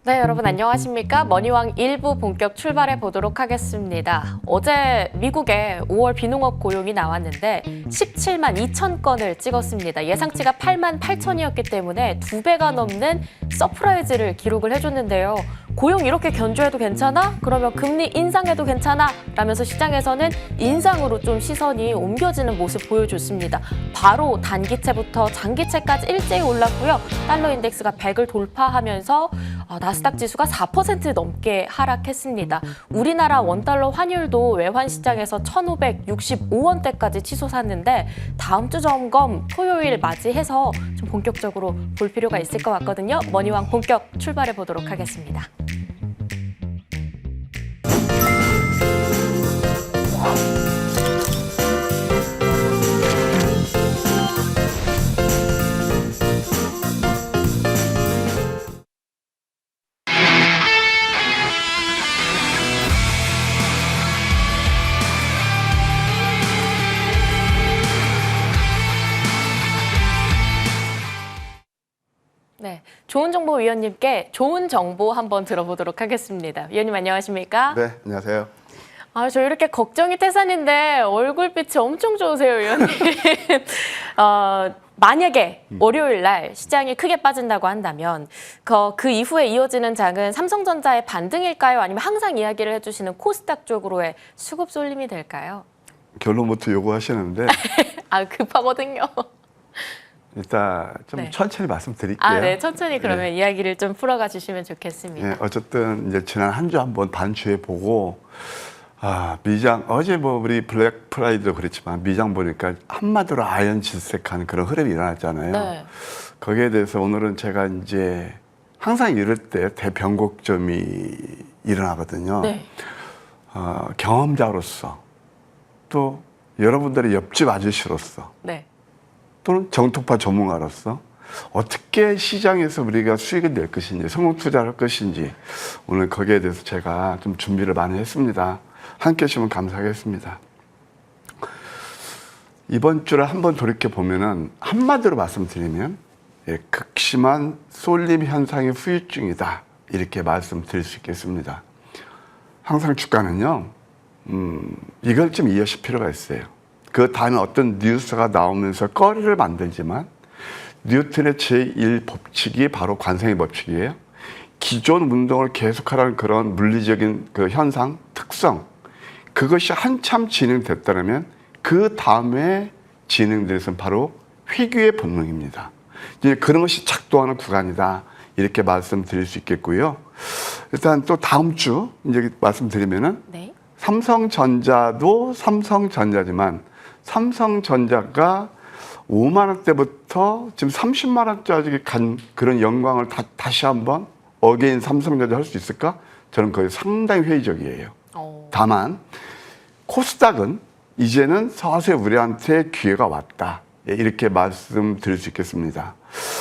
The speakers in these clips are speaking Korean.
네, 여러분 안녕하십니까? 머니왕 1부 본격 출발해 보도록 하겠습니다. 어제 미국의 5월 비농업 고용이 나왔는데 17만 2천 건을 찍었습니다. 예상치가 8만 8천이었기 때문에 2배가 넘는 서프라이즈를 기록을 해줬는데요. 고용 이렇게 견조해도 괜찮아? 그러면 금리 인상해도 괜찮아? 라면서 시장에서는 인상으로 좀 시선이 옮겨지는 모습 보여줬습니다. 바로 단기채부터 장기채까지 일제히 올랐고요. 달러 인덱스가 100을 돌파하면서 나스닥 지수가 4% 넘게 하락했습니다. 우리나라 원달러 환율도 외환 시장에서 1,565원대까지 치솟았는데 다음 주 점검 토요일 맞이해서 좀 본격적으로 볼 필요가 있을 것 같거든요. 머니왕 본격 출발해 보도록 하겠습니다. 네, 좋은 정보 위원님께 좋은 정보 한번 들어보도록 하겠습니다. 위원님 안녕하십니까? 네, 안녕하세요. 저 이렇게 걱정이 태산인데 얼굴빛이 엄청 좋으세요, 위원님. 만약에 월요일 날 시장이 크게 빠진다고 한다면 그 이후에 이어지는 장은 삼성전자의 반등일까요? 아니면 항상 이야기를 해주시는 코스닥 쪽으로의 수급 쏠림이 될까요? 결론부터 요구하시는데 급하거든요. 일단 좀 네. 천천히 말씀드릴게요. 네, 천천히 그러면 네. 이야기를 좀 풀어가 주시면 좋겠습니다. 네, 어쨌든 이제 지난 한 주 한번 단추해 보고 미장 어제 우리 블랙 프라이드도 그렇지만 미장 보니까 한마디로 아연 질색한 그런 흐름이 일어났잖아요. 네. 거기에 대해서 오늘은 제가 이제 항상 이럴 때 대변곡점이 일어나거든요. 네. 경험자로서 또 여러분들의 옆집 아저씨로서 네. 또는 정통파 전문가로서 어떻게 시장에서 우리가 수익을 낼 것인지 성공 투자를 할 것인지 오늘 거기에 대해서 제가 좀 준비를 많이 했습니다. 함께 해주시면 감사하겠습니다. 이번 주를 한번 돌이켜 보면은 한마디로 말씀드리면 극심한 쏠림 현상의 후유증이다 이렇게 말씀드릴 수 있겠습니다. 항상 주가는요 이걸 좀 이해하실 필요가 있어요. 그 다음에 어떤 뉴스가 나오면서 거리를 만들지만 뉴턴의 제1법칙이 바로 관성의 법칙이에요. 기존 운동을 계속하라는 그런 물리적인 그 현상, 특성 그것이 한참 진행됐다면 그 다음에 진행되는 것은 바로 회귀의 본능입니다. 이제 그런 것이 작동하는 구간이다 이렇게 말씀드릴 수 있겠고요. 일단 또 다음 주 이제 말씀드리면은 네. 삼성전자도 삼성전자지만 삼성전자가 5만 원대부터 지금 30만 원짜리 간 그런 영광을 다시 한번 어게인 삼성전자 할 수 있을까? 저는 거의 상당히 회의적이에요. 다만 코스닥은 이제는 서서히 우리한테 기회가 왔다. 이렇게 말씀드릴 수 있겠습니다.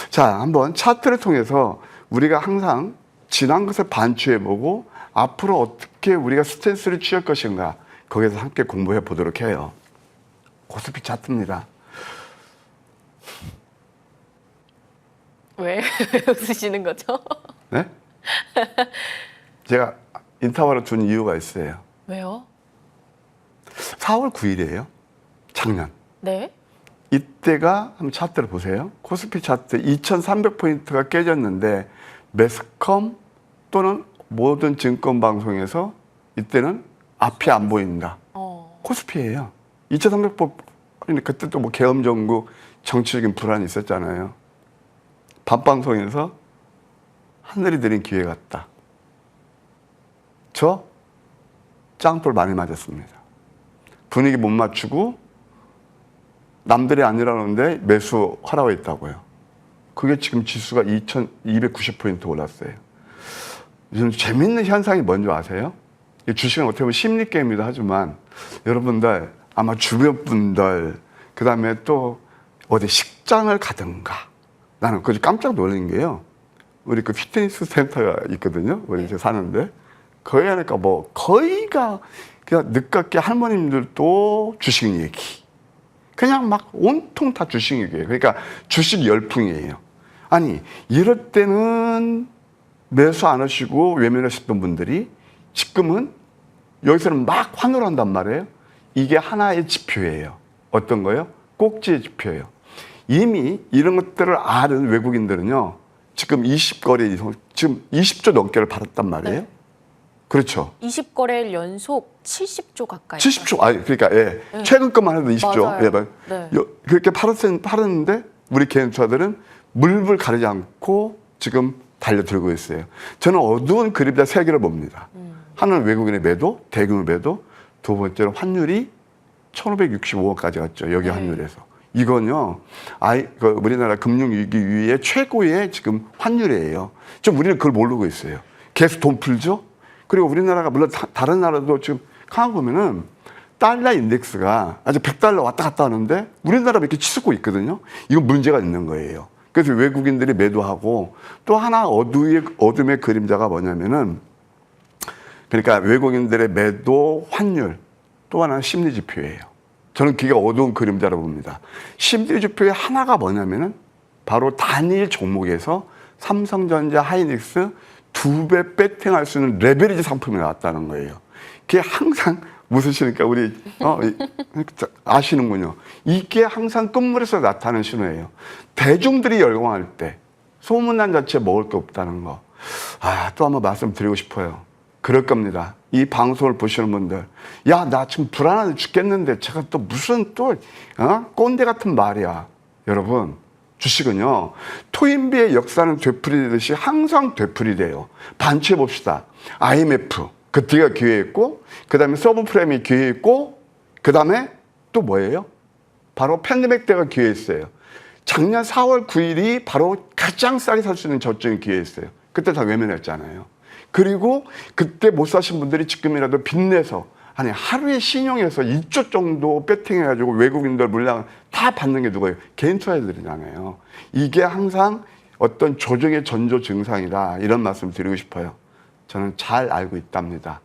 자, 한번 차트를 통해서 우리가 항상 지난 것을 반추해보고 앞으로 어떻게 우리가 스탠스를 취할 것인가 거기에서 함께 공부해 보도록 해요. 코스피 차트입니다. 왜 웃으시는 거죠? 네? 제가 인터벌을 둔 이유가 있어요. 왜요? 4월 9일이에요. 작년. 네. 이때가 한번 차트를 보세요. 코스피 차트 2300포인트가 깨졌는데 매스컴 또는 모든 증권 방송에서 이때는 앞이 안 보인다. 코스피예요. 2300포인트 그때 또 계엄정국 정치적인 불안이 있었잖아요. 밤방송에서 하늘이 내린 기회 같다. 저 짱돌 많이 맞았습니다. 분위기 못 맞추고 남들이 아니라는데 매수하라고 했다고요. 그게 지금 지수가 2290포인트 올랐어요. 요즘 재밌는 현상이 뭔지 아세요? 주식은 어떻게 보면 심리게임이기도 하지만 여러분들 아마 주변 분들 그다음에 또 어디 식장을 가든가 나는 그저 깜짝 놀란 게요. 우리 그 피트니스 센터가 있거든요. 우리 이제 사는데 거기 하니까 뭐 거의가 그냥 늦깎이 할머님들도 주식 얘기. 그냥 막 온통 다 주식 얘기예요. 그러니까 주식 열풍이에요. 아니, 이럴 때는 매수 안 하시고 외면하셨던 분들이 지금은 여기서는 막 환호를 한단 말이에요. 이게 하나의 지표예요. 어떤 거요? 꼭지의 지표예요. 이미 이런 것들을 아는 외국인들은요, 지금 20거래 이상, 지금 20조 넘게를 받았단 말이에요. 네. 그렇죠. 20거래일 연속 70조 가까이. 70조, 아니, 그러니까, 예. 네. 최근 것만 해도 20조. 맞아요. 예, 네. 그렇게 팔았는데, 우리 개인 투자들은 물불 가리지 않고 지금 달려들고 있어요. 저는 어두운 그림자 세 개를 봅니다. 하나는 외국인의 매도, 대규모 매도, 두 번째로 환율이 1565원까지 갔죠. 여기 환율에서. 이건요, 우리나라 금융위기 이후에 최고의 지금 환율이에요. 지금 우리는 그걸 모르고 있어요. 계속 돈 풀죠? 그리고 우리나라가 물론 다른 나라도 지금 가만 보면은 달러 인덱스가 아직 100달러 왔다 갔다 하는데 우리나라가 이렇게 치솟고 있거든요. 이건 문제가 있는 거예요. 그래서 외국인들이 매도하고 또 하나 어둠의 그림자가 뭐냐면은 그러니까 외국인들의 매도 환율 또 하나는 심리 지표예요. 저는 그게 어두운 그림자라고 봅니다. 심리 지표의 하나가 뭐냐면은 바로 단일 종목에서 삼성전자 하이닉스 2배 배팅할 수 있는 레버리지 상품이 나왔다는 거예요. 그게 항상 웃으시니까 우리 아시는군요. 이게 항상 끝물에서 나타나는 신호예요. 대중들이 열광할 때 소문난 자체에 먹을 게 없다는 거. 또 한번 말씀드리고 싶어요. 그럴 겁니다. 이 방송을 보시는 분들, 야, 나 지금 불안해 죽겠는데 제가 또 무슨 꼰대 같은 말이야. 여러분, 주식은요, 토인비의 역사는 되풀이되듯이 항상 되풀이돼요. 반추해 봅시다. IMF, 그때가 기회했고, 그 다음에 서브프라임이 기회했고, 그 다음에 또 뭐예요? 바로 팬데믹 때가 기회했어요. 작년 4월 9일이 바로 가장 싸게 살 수 있는 저점이 기회했어요. 그때 다 외면했잖아요. 그리고 그때 못 사신 분들이 지금이라도 빚내서 아니 하루에 신용해서 2조 정도 배팅해가지고 외국인들 물량 다 받는 게 누구예요? 개인 투자자들이잖아요. 이게 항상 어떤 조정의 전조 증상이다 이런 말씀 드리고 싶어요. 저는 잘 알고 있답니다.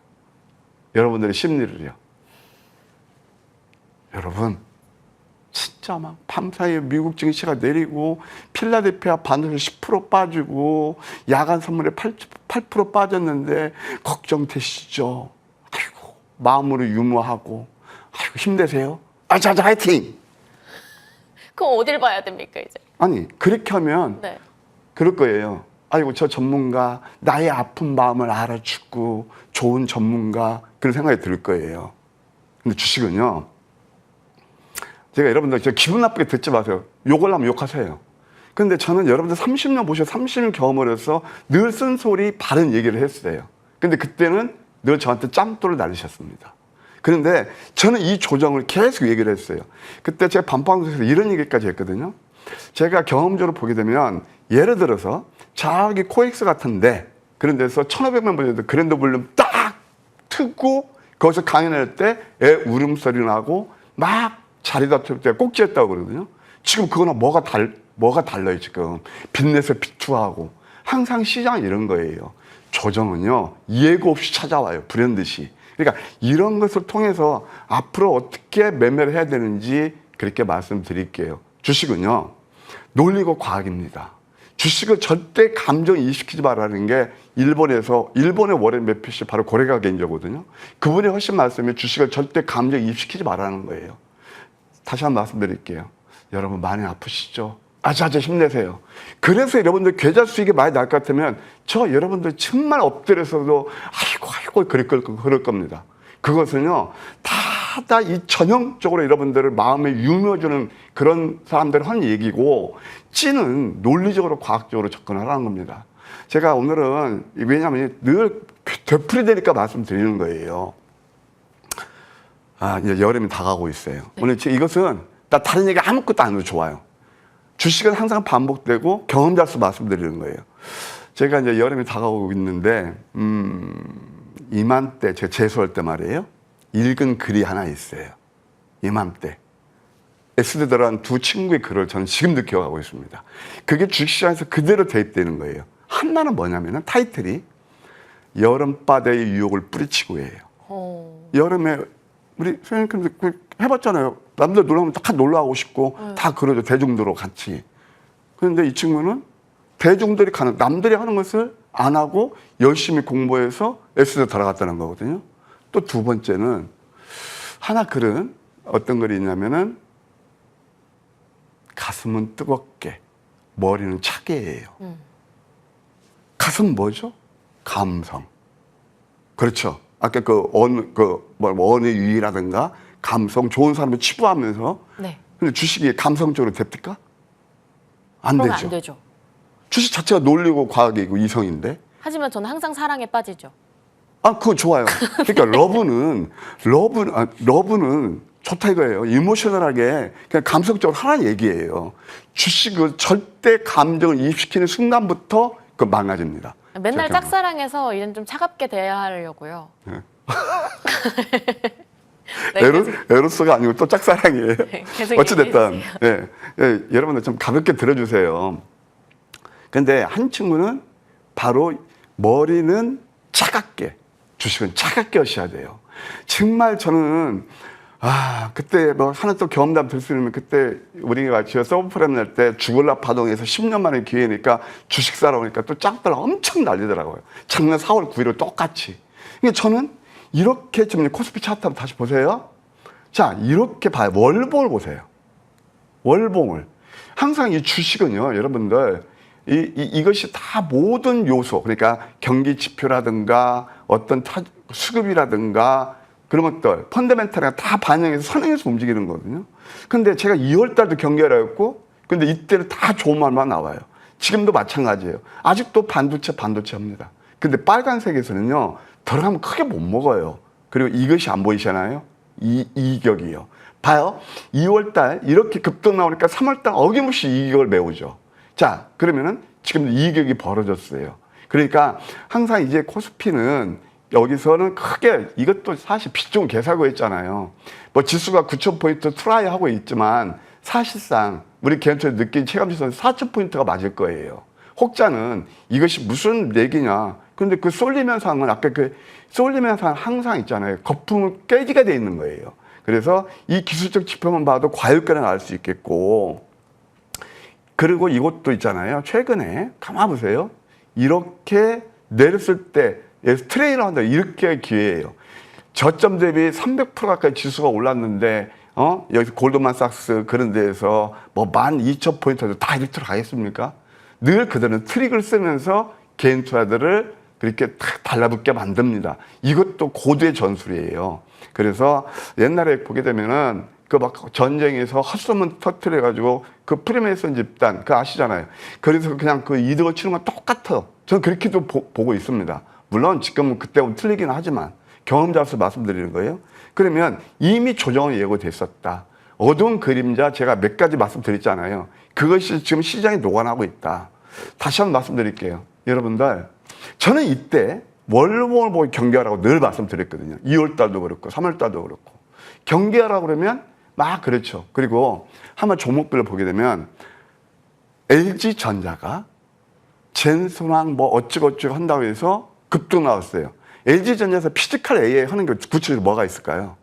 여러분들의 심리를요. 여러분 진짜 막 밤사이에 미국 증시가 내리고 필라델피아 반도체 10% 빠지고 야간 선물에 8% 빠졌는데 걱정되시죠? 아이고 마음으로 유머하고 아이고 힘내세요. 자자 화이팅. 그럼 어딜 봐야 됩니까 이제? 아니 그렇게 하면 네. 그럴 거예요. 아이고 저 전문가 나의 아픈 마음을 알아주고 좋은 전문가 그런 생각이 들 거예요. 근데 주식은요. 제가 여러분들 기분 나쁘게 듣지 마세요. 욕을 하면 욕하세요. 그런데 저는 여러분들 30년 보셔 30년 경험을 해서 늘 쓴소리 바른 얘기를 했어요. 근데 그때는 늘 저한테 짬돌을 날리셨습니다. 그런데 저는 이 조정을 계속 얘기를 했어요. 그때 제가 반방송에서 이런 얘기까지 했거든요. 제가 경험적으로 보게 되면 예를 들어서 저기 코엑스 같은데 그런 데서 1,500만 불려도 그랜드 볼륨 딱 트고 거기서 강연할 때 애 울음소리 나고 막 자리 다툴 때 꼭지했다고 그러거든요. 지금 그거는 뭐가 달라요, 지금. 빚내서 비투하고. 항상 시장은 이런 거예요. 조정은요, 예고 없이 찾아와요, 불현듯이. 그러니까 이런 것을 통해서 앞으로 어떻게 매매를 해야 되는지 그렇게 말씀드릴게요. 주식은요, 논리고 과학입니다. 주식을 절대 감정 이입시키지 말라는 게 일본의 워렌 버핏이 바로 고래가 개인적거든요. 그분이 훨씬 말씀해 주식을 절대 감정 이입시키지 말라는 거예요. 다시 한번 말씀드릴게요. 여러분 많이 아프시죠? 자자 힘내세요. 그래서 여러분들 계좌 수익이 많이 날 것 같으면 여러분들 정말 엎드려서도 아이고 그럴 겁니다. 그것은요 다 이 전형적으로 여러분들을 마음에 유머주는 그런 사람들이 하는 얘기고 찌는 논리적으로 과학적으로 접근하라는 겁니다. 제가 오늘은 왜냐하면 늘 되풀이되니까 말씀드리는 거예요. 이제 여름이 다가오고 있어요. 네. 오늘 이것은 나 다른 얘기 아무것도 안 해도 좋아요. 주식은 항상 반복되고 경험자수 말씀드리는 거예요. 제가 이제 여름이 다가오고 있는데 이맘때 제가 재수할 때 말이에요. 읽은 글이 하나 있어요. 이맘때 S대 들어간 두 친구의 글을 저는 지금도 기억하고 있습니다. 그게 주식시장에서 그대로 대입되는 거예요. 하나는 뭐냐면은 타이틀이 여름바다의 유혹을 뿌리치고예요. 여름에 우리 선생님들 해봤잖아요. 남들 놀러 가면 다 놀러 가고 싶고 다 그러죠. 대중들로 같이. 그런데 이 친구는 대중들이 남들이 하는 것을 안 하고 열심히 공부해서 S대 들어갔다는 거거든요. 또 두 번째는 하나 글은 어떤 글이 있냐면은 가슴은 뜨겁게 머리는 차게예요. 가슴 뭐죠? 감성. 그렇죠. 아까 언의 유의라든가 감성 좋은 사람을 치부하면서 네. 근데 주식이 감성적으로 됩니까? 안 그러면 되죠. 안 되죠. 주식 자체가 논리고 과학이고 이성인데. 하지만 저는 항상 사랑에 빠지죠. 아, 그거 좋아요. 그러니까 러브는 좋다 이거예요. 이모셔널하게 그냥 감성적으로 하라는 얘기예요. 주식은 절대 감정을 이입시키는 순간부터 그 망가집니다. 맨날 잠깐만. 짝사랑해서 이젠 좀 차갑게 대해야 하려고요. 네. 네, 에로스가 아니고 또 짝사랑이에요. 계속 어찌됐든 여러분들 좀 가볍게 들어주세요. 근데 한 친구는 바로 머리는 차갑게, 주식은 차갑게 하셔야 돼요. 정말 저는 그때 뭐 하나 또 경험담 들 수 있는 그때 우리가 서브프레임 낼 때 주글라 파동에서 10년 만에 기회니까 주식 사러 오니까 또 짝들 엄청 난리더라고요. 작년 4월 9일로 똑같이. 그러니까 저는 이렇게 좀 코스피 차트 한번 다시 보세요. 자, 이렇게 봐요. 월봉을 보세요. 월봉을. 항상 이 주식은요, 여러분들, 이것이 다 모든 요소, 그러니까 경기 지표라든가 어떤 수급이라든가 그런 것들, 펀더멘탈이 다 반영해서 선행해서 움직이는 거거든요. 근데 제가 2월 달도 경계를 했고, 근데 이때는 다 좋은 말만 나와요. 지금도 마찬가지예요. 아직도 반도체 합니다. 근데 빨간색에서는요, 들어가면 크게 못 먹어요. 그리고 이것이 안 보이시나요? 이격이요. 봐요. 2월 달 이렇게 급등 나오니까 3월 달 어김없이 이격을 메우죠. 자, 그러면은 지금 이격이 벌어졌어요. 그러니까 항상 이제 코스피는 여기서는 크게 이것도 사실 비중 개사고 했잖아요. 뭐 지수가 9,000포인트 트라이 하고 있지만 사실상 우리 개인적으로 느낀 체감지수는 4,000포인트가 맞을 거예요. 혹자는 이것이 무슨 얘기냐. 근데 그 쏠림 현상은 아까 그 쏠림 현상 항상 있잖아요. 거품은 깨지게 돼 있는 거예요. 그래서 이 기술적 지표만 봐도 과열가를 알 수 있겠고, 그리고 이것도 있잖아요. 최근에 가만 보세요. 이렇게 내렸을 때 트레이를 한다. 이렇게 기회예요. 저점 대비 300% 가까이 지수가 올랐는데 여기 골드만삭스 그런 데에서 뭐 12,000포인트도 다 이렇게 들어가겠습니까? 늘 그들은 트릭을 쓰면서 개인 투자들을 그렇게 탁 달라붙게 만듭니다. 이것도 고도의 전술이에요. 그래서 옛날에 보게 되면은 그 막 전쟁에서 헛소문 터뜨려가지고 그 프리메이슨 집단 그거 아시잖아요. 그래서 그냥 그 이득을 치는 건 똑같아요. 저는 그렇게도 보고 있습니다. 물론 지금은 그때하고 틀리긴 하지만 경험자로서 말씀드리는 거예요. 그러면 이미 조정은 예고됐었다. 어두운 그림자 제가 몇 가지 말씀드렸잖아요. 그것이 지금 시장에 녹아나고 있다. 다시 한번 말씀드릴게요. 여러분들, 저는 이때 월봉을 보고 경계하라고 늘 말씀드렸거든요. 2월 달도 그렇고 3월 달도 그렇고. 경계하라고 그러면 막 그렇죠. 그리고 한번 종목별로 보게 되면 LG전자가 젠소랑 뭐 어찌고찌고 한다고 해서 급등 나왔어요. LG전자에서 피지컬 AI 하는 게 구체적으로 뭐가 있을까요?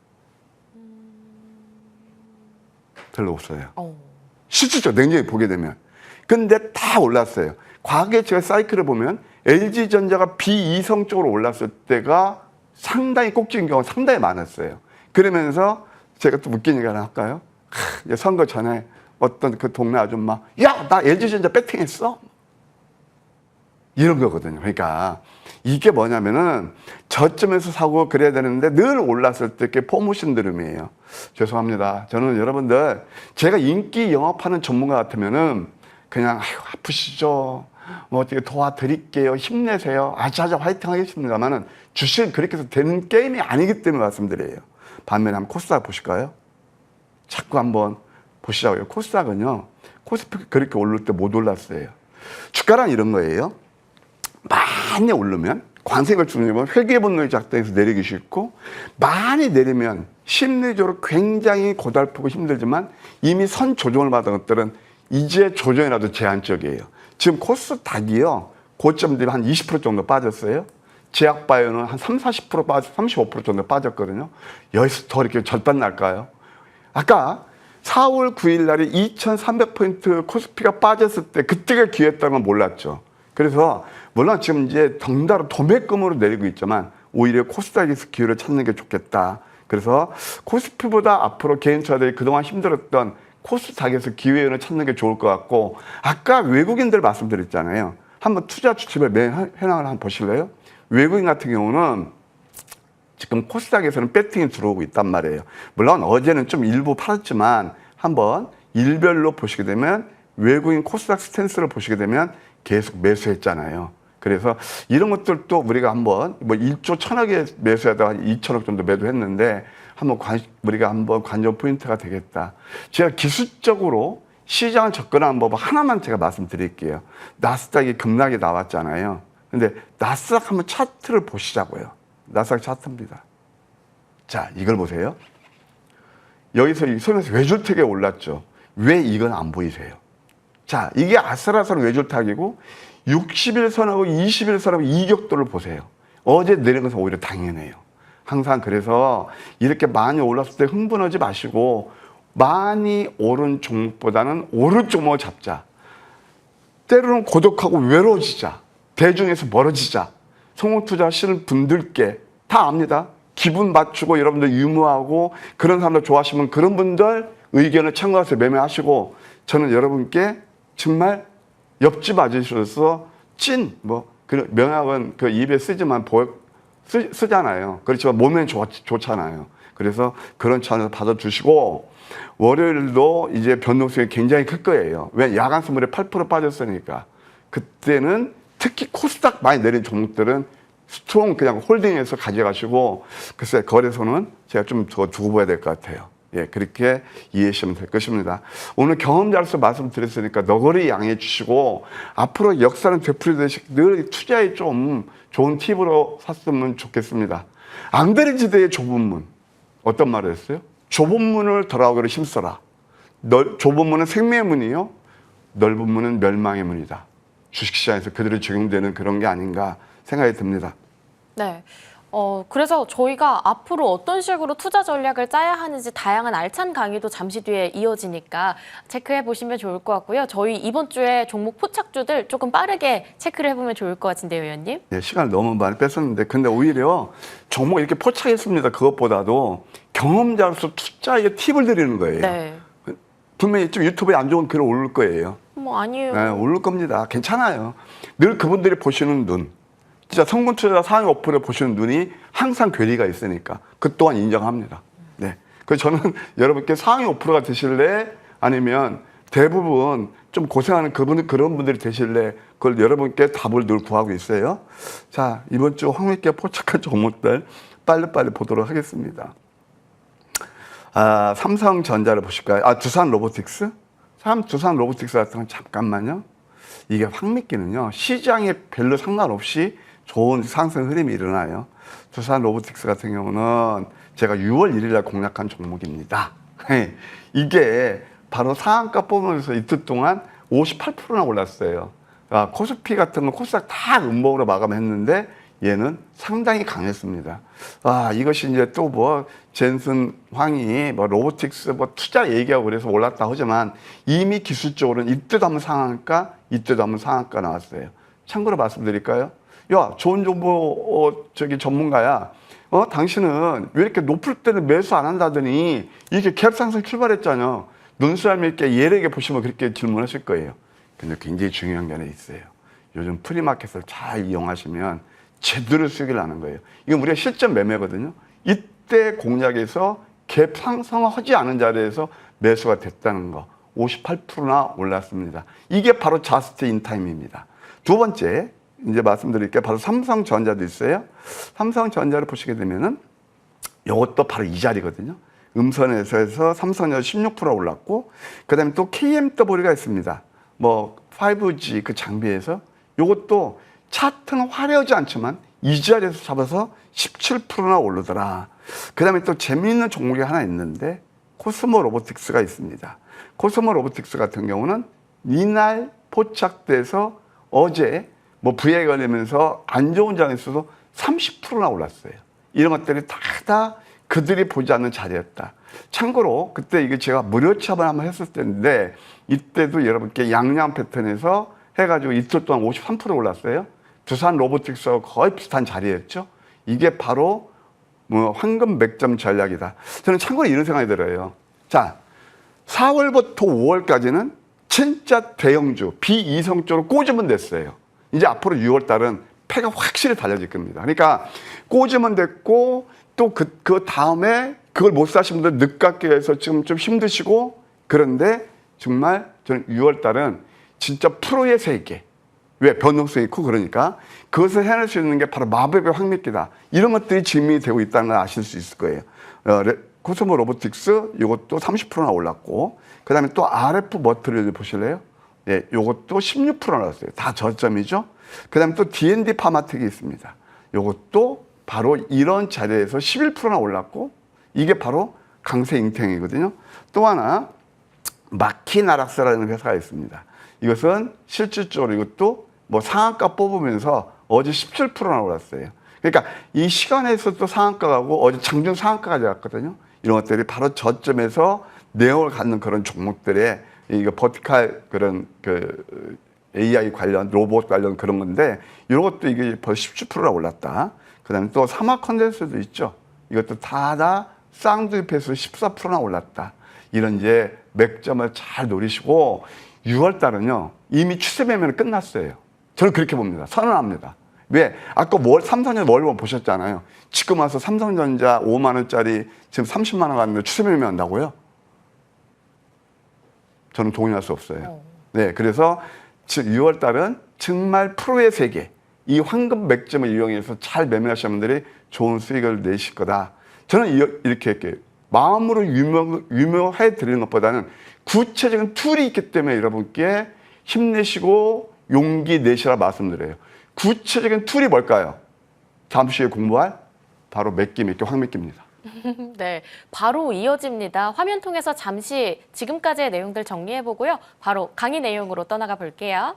별로 없어요. 실질적으로 냉정히 보게 되면. 근데 다 올랐어요. 과거에 제가 사이클을 보면 LG전자가 비이성적으로 올랐을 때가 상당히 꼭지인 경우가 상당히 많았어요. 그러면서 제가 또 웃긴 얘기 하나 할까요? 선거 전에 어떤 그 동네 아줌마, 야, 나 LG전자 배팅했어? 이런 거거든요. 그러니까 이게 뭐냐면은 저점에서 사고 그래야 되는데 늘 올랐을 때 그게 포모션 드림이에요. 죄송합니다. 저는 여러분들 제가 인기 영업하는 전문가 같으면은 그냥 아프시죠? 뭐 어떻게 도와드릴게요. 힘내세요. 아자아자 화이팅 하겠습니다만은 주식은 그렇게 해서 되는 게임이 아니기 때문에 말씀드려요. 반면에 한번 코스닥 보실까요? 자꾸 한번 보시자고요. 코스닥은요. 코스피 그렇게 오를 때 못 올랐어요. 주가란 이런 거예요. 많이 오르면 관세가 주면 회계 본능이 작동해서 내리기 쉽고 많이 내리면 심리적으로 굉장히 고달프고 힘들지만 이미 선 조정을 받은 것들은 이제 조정이라도 제한적이에요. 지금 코스닥이요. 고점 대비 한 20% 정도 빠졌어요. 제약바이오는 한 35% 정도 빠졌거든요. 여기서 더 이렇게 절반 날까요? 아까 4월 9일 날에 2,300포인트 코스피가 빠졌을 때 그때가 기회였다는 건 몰랐죠. 그래서 물론 지금 이제 덩달아 도매금으로 내리고 있지만 오히려 코스닥에서 기회를 찾는 게 좋겠다. 그래서 코스피보다 앞으로 개인 투자들이 그동안 힘들었던 코스닥에서 기회를 찾는 게 좋을 것 같고, 아까 외국인들 말씀드렸잖아요. 한번 투자 추측을 매 현황을 한번 보실래요? 외국인 같은 경우는 지금 코스닥에서는 배팅이 들어오고 있단 말이에요. 물론 어제는 좀 일부 팔았지만 한번 일별로 보시게 되면 외국인 코스닥 스탠스를 보시게 되면 계속 매수했잖아요. 그래서 이런 것들도 우리가 한번 뭐 1조 1,000억에 매수하다가 한 2,000억 정도 매도했는데 한번 우리가 한번 관전 포인트가 되겠다. 제가 기술적으로 시장을 접근하는 법 하나만 제가 말씀드릴게요. 나스닥이 급락이 나왔잖아요. 근데 나스닥 한번 차트를 보시자고요. 나스닥 차트입니다. 자, 이걸 보세요. 여기서 이 손에서 외줄타기가 올랐죠. 왜 이건 안 보이세요? 자, 이게 아슬아슬한 외줄타기고 60일선하고 20일선하고 이격도를 보세요. 어제 내린 것은 오히려 당연해요. 항상 그래서 이렇게 많이 올랐을 때 흥분하지 마시고 많이 오른 종목보다는 오른 종목을 잡자. 때로는 고독하고 외로워지자. 대중에서 멀어지자. 성공 투자하시는 분들께 다 압니다. 기분 맞추고 여러분들 유머하고 그런 사람들 좋아하시면 그런 분들 의견을 참고해서 매매하시고, 저는 여러분께 정말 옆집 아저씨로서 그 명함은 그 입에 쓰지만 쓰잖아요. 그렇지만 몸엔 좋잖아요. 그래서 그런 차원에서 받아주시고, 월요일도 이제 변동성이 굉장히 클 거예요. 왜? 야간 선물에 8% 빠졌으니까. 그때는 특히 코스닥 많이 내린 종목들은 스트롱 그냥 홀딩해서 가져가시고, 글쎄 거래소는 제가 좀 더 두고 봐야 될 것 같아요. 예, 그렇게 이해하시면 될 것입니다. 오늘 경험자로서 말씀드렸으니까 너거리 양해해 주시고, 앞으로 역사는 되풀이되시 늘 투자에 좀 좋은 팁으로 샀으면 좋겠습니다. 앙드레지드의 좁은 문. 어떤 말을 했어요? 좁은 문을 돌아오기를 힘써라. 좁은 문은 생명의 문이요, 넓은 문은 멸망의 문이다. 주식시장에서 그대로 적용되는 그런 게 아닌가 생각이 듭니다. 네. 그래서 저희가 앞으로 어떤 식으로 투자 전략을 짜야 하는지 다양한 알찬 강의도 잠시 뒤에 이어지니까 체크해 보시면 좋을 것 같고요. 저희 이번 주에 종목 포착주들 조금 빠르게 체크를 해보면 좋을 것 같은데요, 위원님? 네, 시간을 너무 많이 뺐었는데, 근데 오히려 종목 이렇게 포착했습니다. 그것보다도 경험자로서 투자의 팁을 드리는 거예요. 네. 분명히 좀 유튜브에 안 좋은 글을 올릴 거예요. 뭐 아니에요. 네, 올릴 겁니다. 괜찮아요. 늘 그분들이 보시는 눈, 진짜 성공 투자 상위 5%를 보시는 눈이 항상 괴리가 있으니까 그 또한 인정합니다. 네. 그래서 저는 여러분께 상위 5%가 되실래? 아니면 대부분 좀 고생하는 그런 분들이 되실래? 그걸 여러분께 답을 늘 구하고 있어요. 자, 이번 주 황미께 포착한 종목들 빨리빨리 보도록 하겠습니다. 삼성전자를 보실까요? 두산 로보틱스? 두산 로보틱스 같은 건 잠깐만요. 이게 황미끼는요, 시장에 별로 상관없이 좋은 상승 흐름이 일어나요. 두산 로보틱스 같은 경우는 제가 6월 1일 날 공략한 종목입니다. 이게 바로 상한가 뽑으면서 이틀 동안 58%나 올랐어요. 코스피 같은 건 코스닥 다 음봉으로 마감했는데 얘는 상당히 강했습니다. 이것이 이제 또 뭐 젠슨 황이 뭐 로보틱스 뭐 투자 얘기하고 그래서 올랐다 하지만 이미 기술적으로는 이때도 한번 상한가, 이때도 한번 상한가 나왔어요. 참고로 말씀드릴까요? 야, 좋은 정보 전문가야. 당신은 왜 이렇게 높을 때는 매수 안 한다더니 이렇게 갭상승 출발했잖아요. 눈썰미 있게 예리하게 보시면 그렇게 질문하실 거예요. 근데 굉장히 중요한 게 하나 있어요. 요즘 프리마켓을 잘 이용하시면 제대로 수익을 나는 거예요. 이건 우리가 실전 매매거든요. 이때 공략에서 갭 상승하지 않은 자리에서 매수가 됐다는 거. 58%나 올랐습니다. 이게 바로 자스트 인타임입니다. 두 번째, 이제 말씀드릴게요. 바로 삼성전자도 있어요. 삼성전자를 보시게 되면은 이것도 바로 이 자리거든요. 음선에서 해서 삼성전자 16% 올랐고, 그 다음에 또 KMW가 있습니다. 뭐 5G 그 장비에서 이것도 차트는 화려하지 않지만 이 자리에서 잡아서 17%나 오르더라. 그 다음에 또 재미있는 종목이 하나 있는데 코스모 로보틱스가 있습니다. 코스모 로보틱스 같은 경우는 이날 포착돼서 어제 뭐 부에 걸리면서 안 좋은 장에서도 30%나 올랐어요. 이런 것들이 다 그들이 보지 않는 자리였다. 참고로 그때 이게 제가 무료 취합을 한번 했을 때인데 이때도 여러분께 양양 패턴에서 해가지고 이틀 동안 53% 올랐어요. 두산 로보틱스하고 거의 비슷한 자리였죠. 이게 바로 뭐 황금 맥점 전략이다. 저는 참고로 이런 생각이 들어요. 자, 4월부터 5월까지는 진짜 대형주, 비이성적으로 꽂으면 됐어요. 이제 앞으로 6월 달은 패가 확실히 달라질 겁니다. 그러니까 꽂으면 됐고 또 그 다음에 그걸 못 사신 분들 늦깎이 해서 지금 좀 힘드시고 그런데 정말 저는 6월 달은 진짜 프로의 세계. 왜? 변동성이 있고 그러니까 그것을 해낼 수 있는 게 바로 마법의 황미끼다. 이런 것들이 증명이 되고 있다는 걸 아실 수 있을 거예요. 코스모 로보틱스 이것도 30%나 올랐고 그 다음에 또 RF 머트리얼 보실래요? 예, 이것도 16% 올랐어요. 다 저점이죠. 그 다음에 또 D&D 파마텍이 있습니다. 이것도 바로 이런 자리에서 11%나 올랐고 이게 바로 강세 잉탱이거든요. 또 하나 마키나락스라는 회사가 있습니다. 이것은 실질적으로 이것도 뭐 상한가 뽑으면서 어제 17%나 올랐어요. 그러니까 이 시간에서 또 상한가 가고 어제 장중 상한가까지 갔거든요. 이런 것들이 바로 저점에서 내용을 갖는 그런 종목들의 이거 버티칼 그런 그 AI 관련 로봇 관련 그런 건데 이런 것도 이게 벌써 17%나 올랐다. 그다음에 또 사막 컨덴서도 있죠. 이것도 다 쌍두입해서 14%나 올랐다. 이런 이제 맥점을 잘 노리시고 6월 달은요 이미 추세 매매는 끝났어요. 저는 그렇게 봅니다. 선언합니다. 왜? 아까 3, 4년 월봉 보셨잖아요. 지금 와서 삼성전자 5만 원짜리 지금 30만 원 갔는데 추세 매매 한다고요? 저는 동의할 수 없어요. 네, 그래서 6월 달은 정말 프로의 세계, 이 황금 맥점을 이용해서 잘 매매하시는 분들이 좋은 수익을 내실 거다. 저는 이렇게 마음으로 유명해 드리는 것보다는 구체적인 툴이 있기 때문에 여러분께 힘내시고 용기 내시라 말씀드려요. 구체적인 툴이 뭘까요? 잠시 후에 공부할 바로 맥기 황맥기입니다. 네, 바로 이어집니다. 화면 통해서 잠시 지금까지의 내용들 정리해보고요. 바로 강의 내용으로 떠나가 볼게요.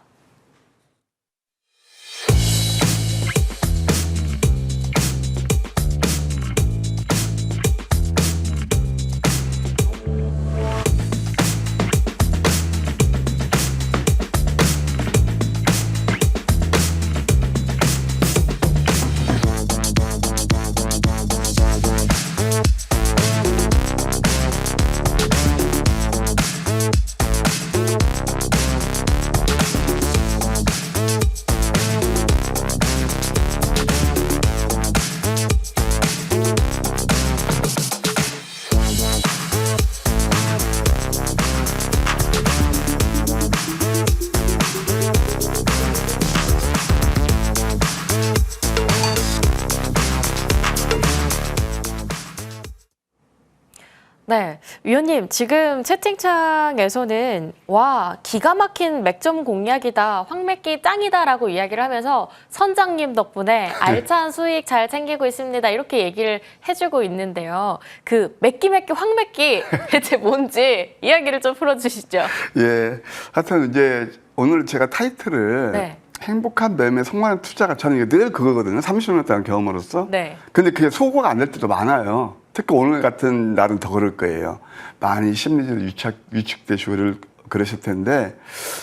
네, 위원님 지금 채팅창에서는 와 기가 막힌 맥점 공략이다, 황맥기 짱이다라고 이야기를 하면서 선장님 덕분에 알찬 수익 잘 챙기고 있습니다 이렇게 얘기를 해주고 있는데요. 그 맥기 황맥기 대체 뭔지 이야기를 좀 풀어주시죠. 예, 하여튼 이제 오늘 제가 타이틀을 네. 행복한 매매 성공하는 투자가 저는 이게 늘 그거거든요. 30년 동안 경험으로서. 네. 근데 그게 소거가 안 될 때도 많아요. 특히 오늘 같은 날은 더 그럴 거예요. 많이 심리적으로 위축되시고 그러실 텐데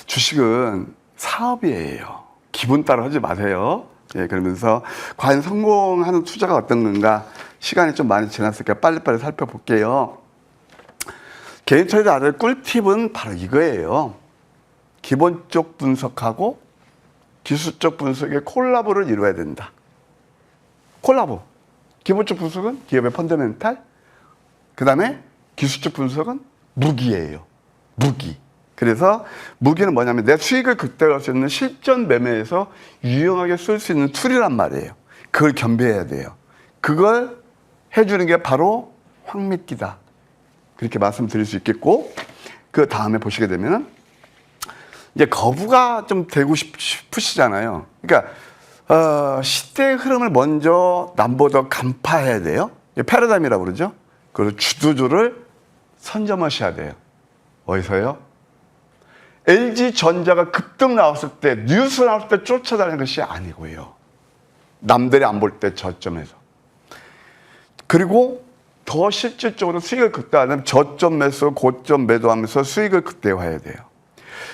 주식은 사업이에요. 기분 따라 하지 마세요. 예, 그러면서 과연 성공하는 투자가 어떤 건가 시간이 좀 많이 지났으니까 빨리빨리 살펴볼게요. 개인 트레이더 아들 꿀팁은 바로 이거예요. 기본적 분석하고 기술적 분석의 콜라보를 이루어야 된다. 콜라보. 기본적 분석은 기업의 펀더멘탈, 그 다음에 기술적 분석은 무기예요. 무기. 그래서 무기는 뭐냐면 내 수익을 극대화할 수 있는 실전 매매에서 유용하게 쓸 수 있는 툴이란 말이에요. 그걸 겸비해야 돼요. 그걸 해주는 게 바로 황미끼다. 그렇게 말씀드릴 수 있겠고, 그 다음에 보시게 되면은 이제 거부가 좀 되고 싶으시잖아요. 그러니까 시대의 흐름을 먼저 남보다 간파해야 돼요. 패러다임이라고 그러죠. 그리고 주도주를 선점하셔야 돼요. 어디서요? LG전자가 급등 나왔을 때, 뉴스 나왔을 때 쫓아다니는 것이 아니고요. 남들이 안 볼 때 저점에서. 그리고 더 실질적으로 수익을 극대화하면 저점 매수, 고점 매도하면서 수익을 극대화해야 돼요.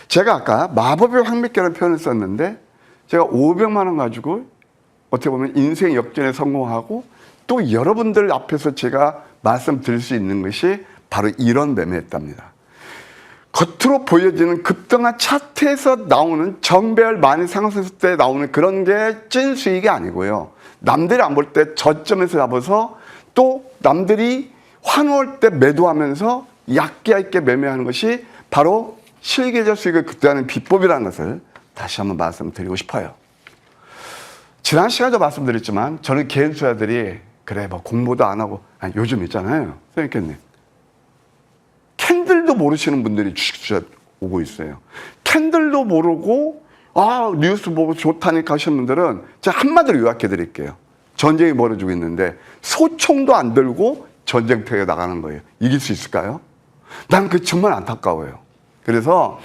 제가 아까 마법의 황미끼라는 표현을 썼는데 제가 500만 원 가지고 어떻게 보면 인생 역전에 성공하고 또 여러분들 앞에서 제가 말씀드릴 수 있는 것이 바로 이런 매매였답니다. 겉으로 보여지는 급등한 차트에서 나오는 정배열 많이 상승했을 때 나오는 그런 게 찐 수익이 아니고요. 남들이 안 볼 때 저점에서 잡아서 또 남들이 환호할 때 매도하면서 얕게 매매하는 것이 바로 실계적 수익을 극대화하는 비법이라는 것을 다시 한번 말씀드리고 싶어요. 지난 시간에도 말씀드렸지만 저는 개인 투자들이 그래 뭐 공부도 안 하고 아니, 요즘 있잖아요. 선생님 캔들도 모르시는 분들이 주식 투자 오고 있어요. 캔들도 모르고 뉴스 보고 좋다니까 하시는 분들은 제가 한마디로 요약해 드릴게요. 전쟁이 벌어지고 있는데 소총도 안 들고 전쟁터에 나가는 거예요. 이길 수 있을까요? 난 그게 정말 안타까워요. 그래서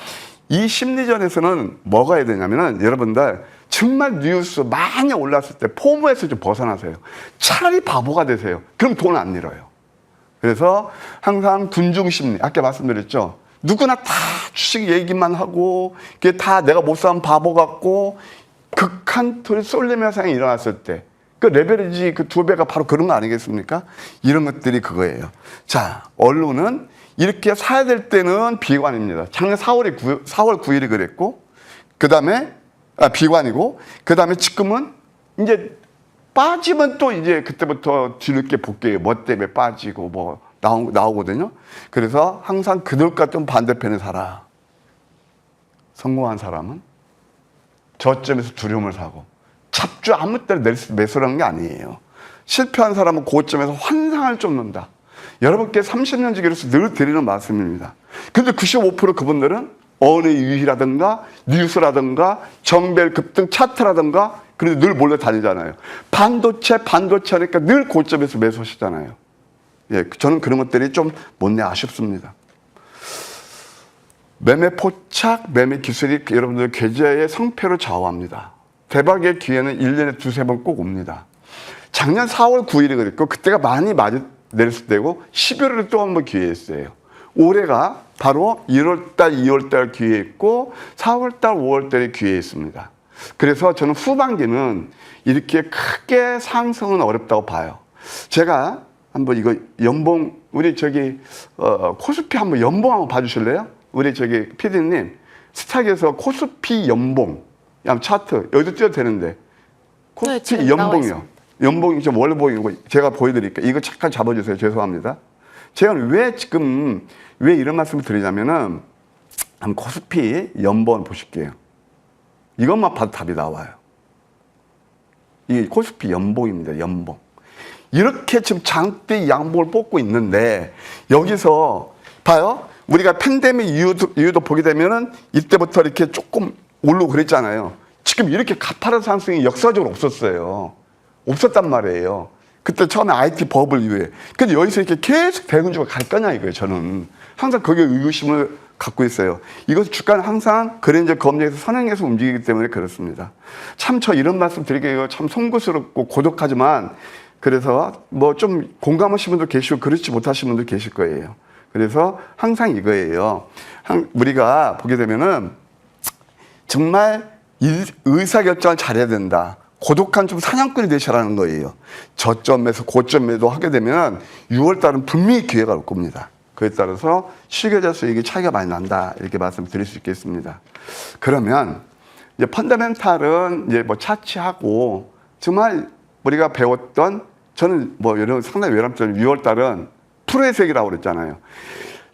이 심리전에서는 뭐가 해야 되냐면은 여러분들 정말 뉴스 많이 올랐을 때 포모에서 좀 벗어나세요. 차라리 바보가 되세요. 그럼 돈 안 잃어요. 그래서 항상 군중심리, 아까 말씀드렸죠. 누구나 다 주식 얘기만 하고 그게 다 내가 못 사면 바보 같고 극한 쏠림 현상이 일어났을 때 그 레버리지 그 2배가 바로 그런 거 아니겠습니까? 이런 것들이 그거예요. 자, 언론은 이렇게 사야 될 때는 비관입니다. 작년 4월 9일이 그랬고 그 다음에 비관이고 그 다음에 지금은 이제 빠지면 또 이제 그때부터 뒤늦게 볼게요. 뭐 때문에 빠지고 뭐 나오거든요. 그래서 항상 그들과 좀 반대편에 살아. 성공한 사람은 저점에서 두려움을 사고 잡주 아무 때나 매수라는 게 아니에요. 실패한 사람은 고점에서 환상을 쫓는다. 여러분께 30년 지기로서 늘 드리는 말씀입니다. 근데 95% 그분들은 어느 유희라든가 뉴스라든가 정별 급등 차트라든가 그래도 늘 몰려 다니잖아요. 반도체 하니까 늘 고점에서 매수하시잖아요. 예, 저는 그런 것들이 좀 못내 아쉽습니다. 매매 포착, 매매 기술이 여러분들 계좌의 성패를 좌우합니다. 대박의 기회는 1년에 2-3번 꼭 옵니다. 작년 4월 9일이 그랬고 그때가 많이 내렸을 때고 11월에 또 한 번 기회였어요. 올해가 바로 1월달, 2월달 기회였고 4월달, 5월달에 기회였습니다. 그래서 저는 후반기는 이렇게 크게 상승은 어렵다고 봐요. 제가 한번 이거 연봉 우리 코스피 한번 연봉 한번 봐주실래요? 우리 PD님 스탁에서 코스피 연봉 차트 여기도 띄워도 되는데 코스피 네, 연봉이요. 연봉이 좀 원래 보이고 제가 보여드릴게요. 이거 잠깐 잡아주세요. 죄송합니다. 제가 왜 이런 말씀을 드리냐면은 한번 코스피 연봉 보실게요. 이것만 봐도 답이 나와요. 이 코스피 연봉입니다. 연봉. 이렇게 지금 장대 양봉을 뽑고 있는데 여기서 봐요. 우리가 팬데믹 이유도 보게 되면은 이때부터 이렇게 조금 오르고 그랬잖아요. 지금 이렇게 가파른 상승이 역사적으로 없었어요. 없었단 말이에요. 그때 처음에 IT 버블 이후에. 근데 여기서 이렇게 계속 대군주가 갈 거냐 이거예요. 저는 항상 거기에 의구심을 갖고 있어요. 이것은 주가는 항상 그랜저 검증에서 선행해서 움직이기 때문에 그렇습니다. 참 저 이런 말씀 드리기가 참 송구스럽고 고독하지만 그래서 뭐 좀 공감하시는 분도 계시고 그렇지 못하시는 분도 계실 거예요. 그래서 항상 이거예요. 우리가 보게 되면은 정말 의사결정을 잘해야 된다. 고독한 좀 사냥꾼이 되시라는 거예요. 저점에서 고점에도 하게 되면 6월달은 분명히 기회가 올 겁니다. 그에 따라서 실계좌 수익이 차이가 많이 난다. 이렇게 말씀드릴 수 있겠습니다. 그러면 이제 펀더멘탈은 이제 뭐 차치하고 정말 우리가 배웠던 저는 뭐 여러분 상당히 외람적인 6월달은 프로의 세계라고 그랬잖아요.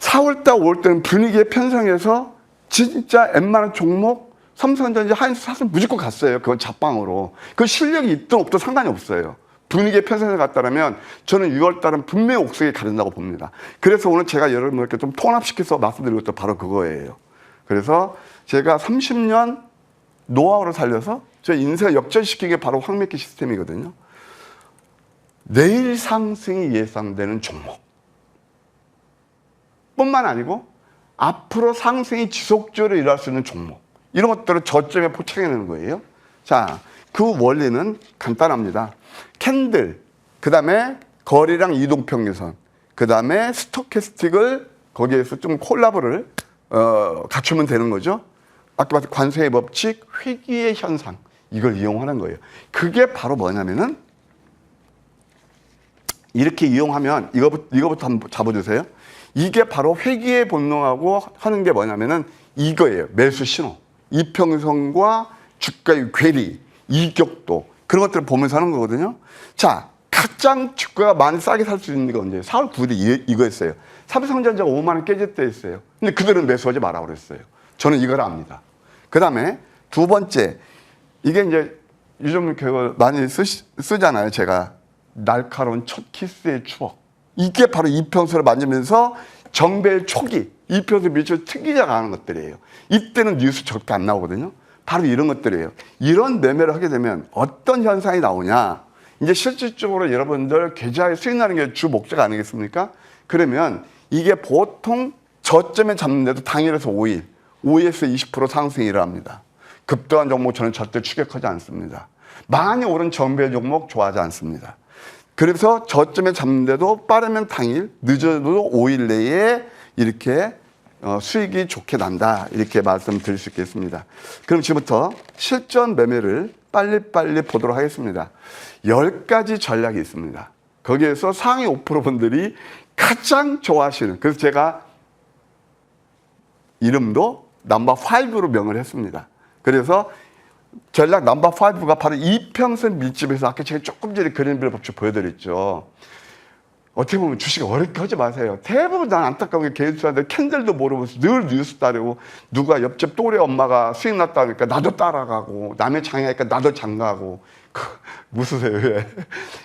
4월달, 5월달은 분위기에 편성해서 진짜 웬만한 종목 삼성전자 하이닉스 사실 무조건 갔어요. 그건 잡방으로. 그 실력이 있든 없든 상관이 없어요. 분위기에 편성해서 갔다면 저는 6월달은 분명히 옥석이 가른다고 봅니다. 그래서 오늘 제가 여러분께 좀 통합시켜서 말씀드린 것도 바로 그거예요. 그래서 제가 30년 노하우를 살려서 제 인생을 역전시킨 게 바로 황미끼 시스템이거든요. 내일 상승이 예상되는 종목 뿐만 아니고 앞으로 상승이 지속적으로 일어날 수 있는 종목 이런 것들을 저점에 포착해내는 거예요. 자, 그 원리는 간단합니다. 캔들, 그 다음에 거래량 이동평균선, 그 다음에 스토캐스틱을 거기에서 좀 콜라보를 갖추면 되는 거죠. 아까 말한 관세의 법칙, 회귀의 현상, 이걸 이용하는 거예요. 그게 바로 뭐냐면은 이렇게 이용하면 이거부터 한번 잡아주세요. 이게 바로 회귀의 본능하고 하는 게 뭐냐면은 이거예요. 매수 신호, 이평선과 주가의 괴리, 이격도, 그런 것들을 보면서 하는 거거든요. 자, 가장 주가가 많이 싸게 살 수 있는 게 언제예요? 4월 9일에 이거였어요. 삼성전자가 5만 원 깨질 때였어요. 근데 그들은 매수하지 마라 그랬어요. 저는 이걸 압니다. 그 다음에 두 번째, 이게 이제 요즘 그거 많이 쓰잖아요. 제가 날카로운 첫 키스의 추억. 이게 바로 이평선을 만지면서 정배의 초기, 이평선 밑으로 특이자가 하는 것들이에요. 이때는 뉴스 절대 안 나오거든요. 바로 이런 것들이에요. 이런 매매를 하게 되면 어떤 현상이 나오냐? 이제 실질적으로 여러분들 계좌에 수익 나는 게 주 목적 아니겠습니까? 그러면 이게 보통 저점에 잡는데도 당일에서 5일, 5에서 20% 상승이라 합니다. 급등한 종목 저는 절대 추격하지 않습니다. 많이 오른 정배 종목 좋아하지 않습니다. 그래서 저점에 잡는데도 빠르면 당일, 늦어도 5일 내에 이렇게 수익이 좋게 난다. 이렇게 말씀드릴 수 있겠습니다. 그럼 지금부터 실전 매매를 빨리빨리 보도록 하겠습니다. 10가지 전략이 있습니다. 거기에서 상위 5% 분들이 가장 좋아하시는, 그래서 제가 이름도 넘버 5로 명을 했습니다. 그래서 전략 넘버 5가 바로 이평선 밀집에서 아까 제가 조금 전에 그림별 법칙 보여드렸죠. 어떻게 보면 주식 어렵게 하지 마세요. 대부분 난 안타까운 게 개인수한테 캔들도 모르면서 늘 뉴스 따르고, 누가 옆집 또래 엄마가 수익 났다 하니까 나도 따라가고, 남의 장애하니까 나도 장가고. 웃으세요, 왜?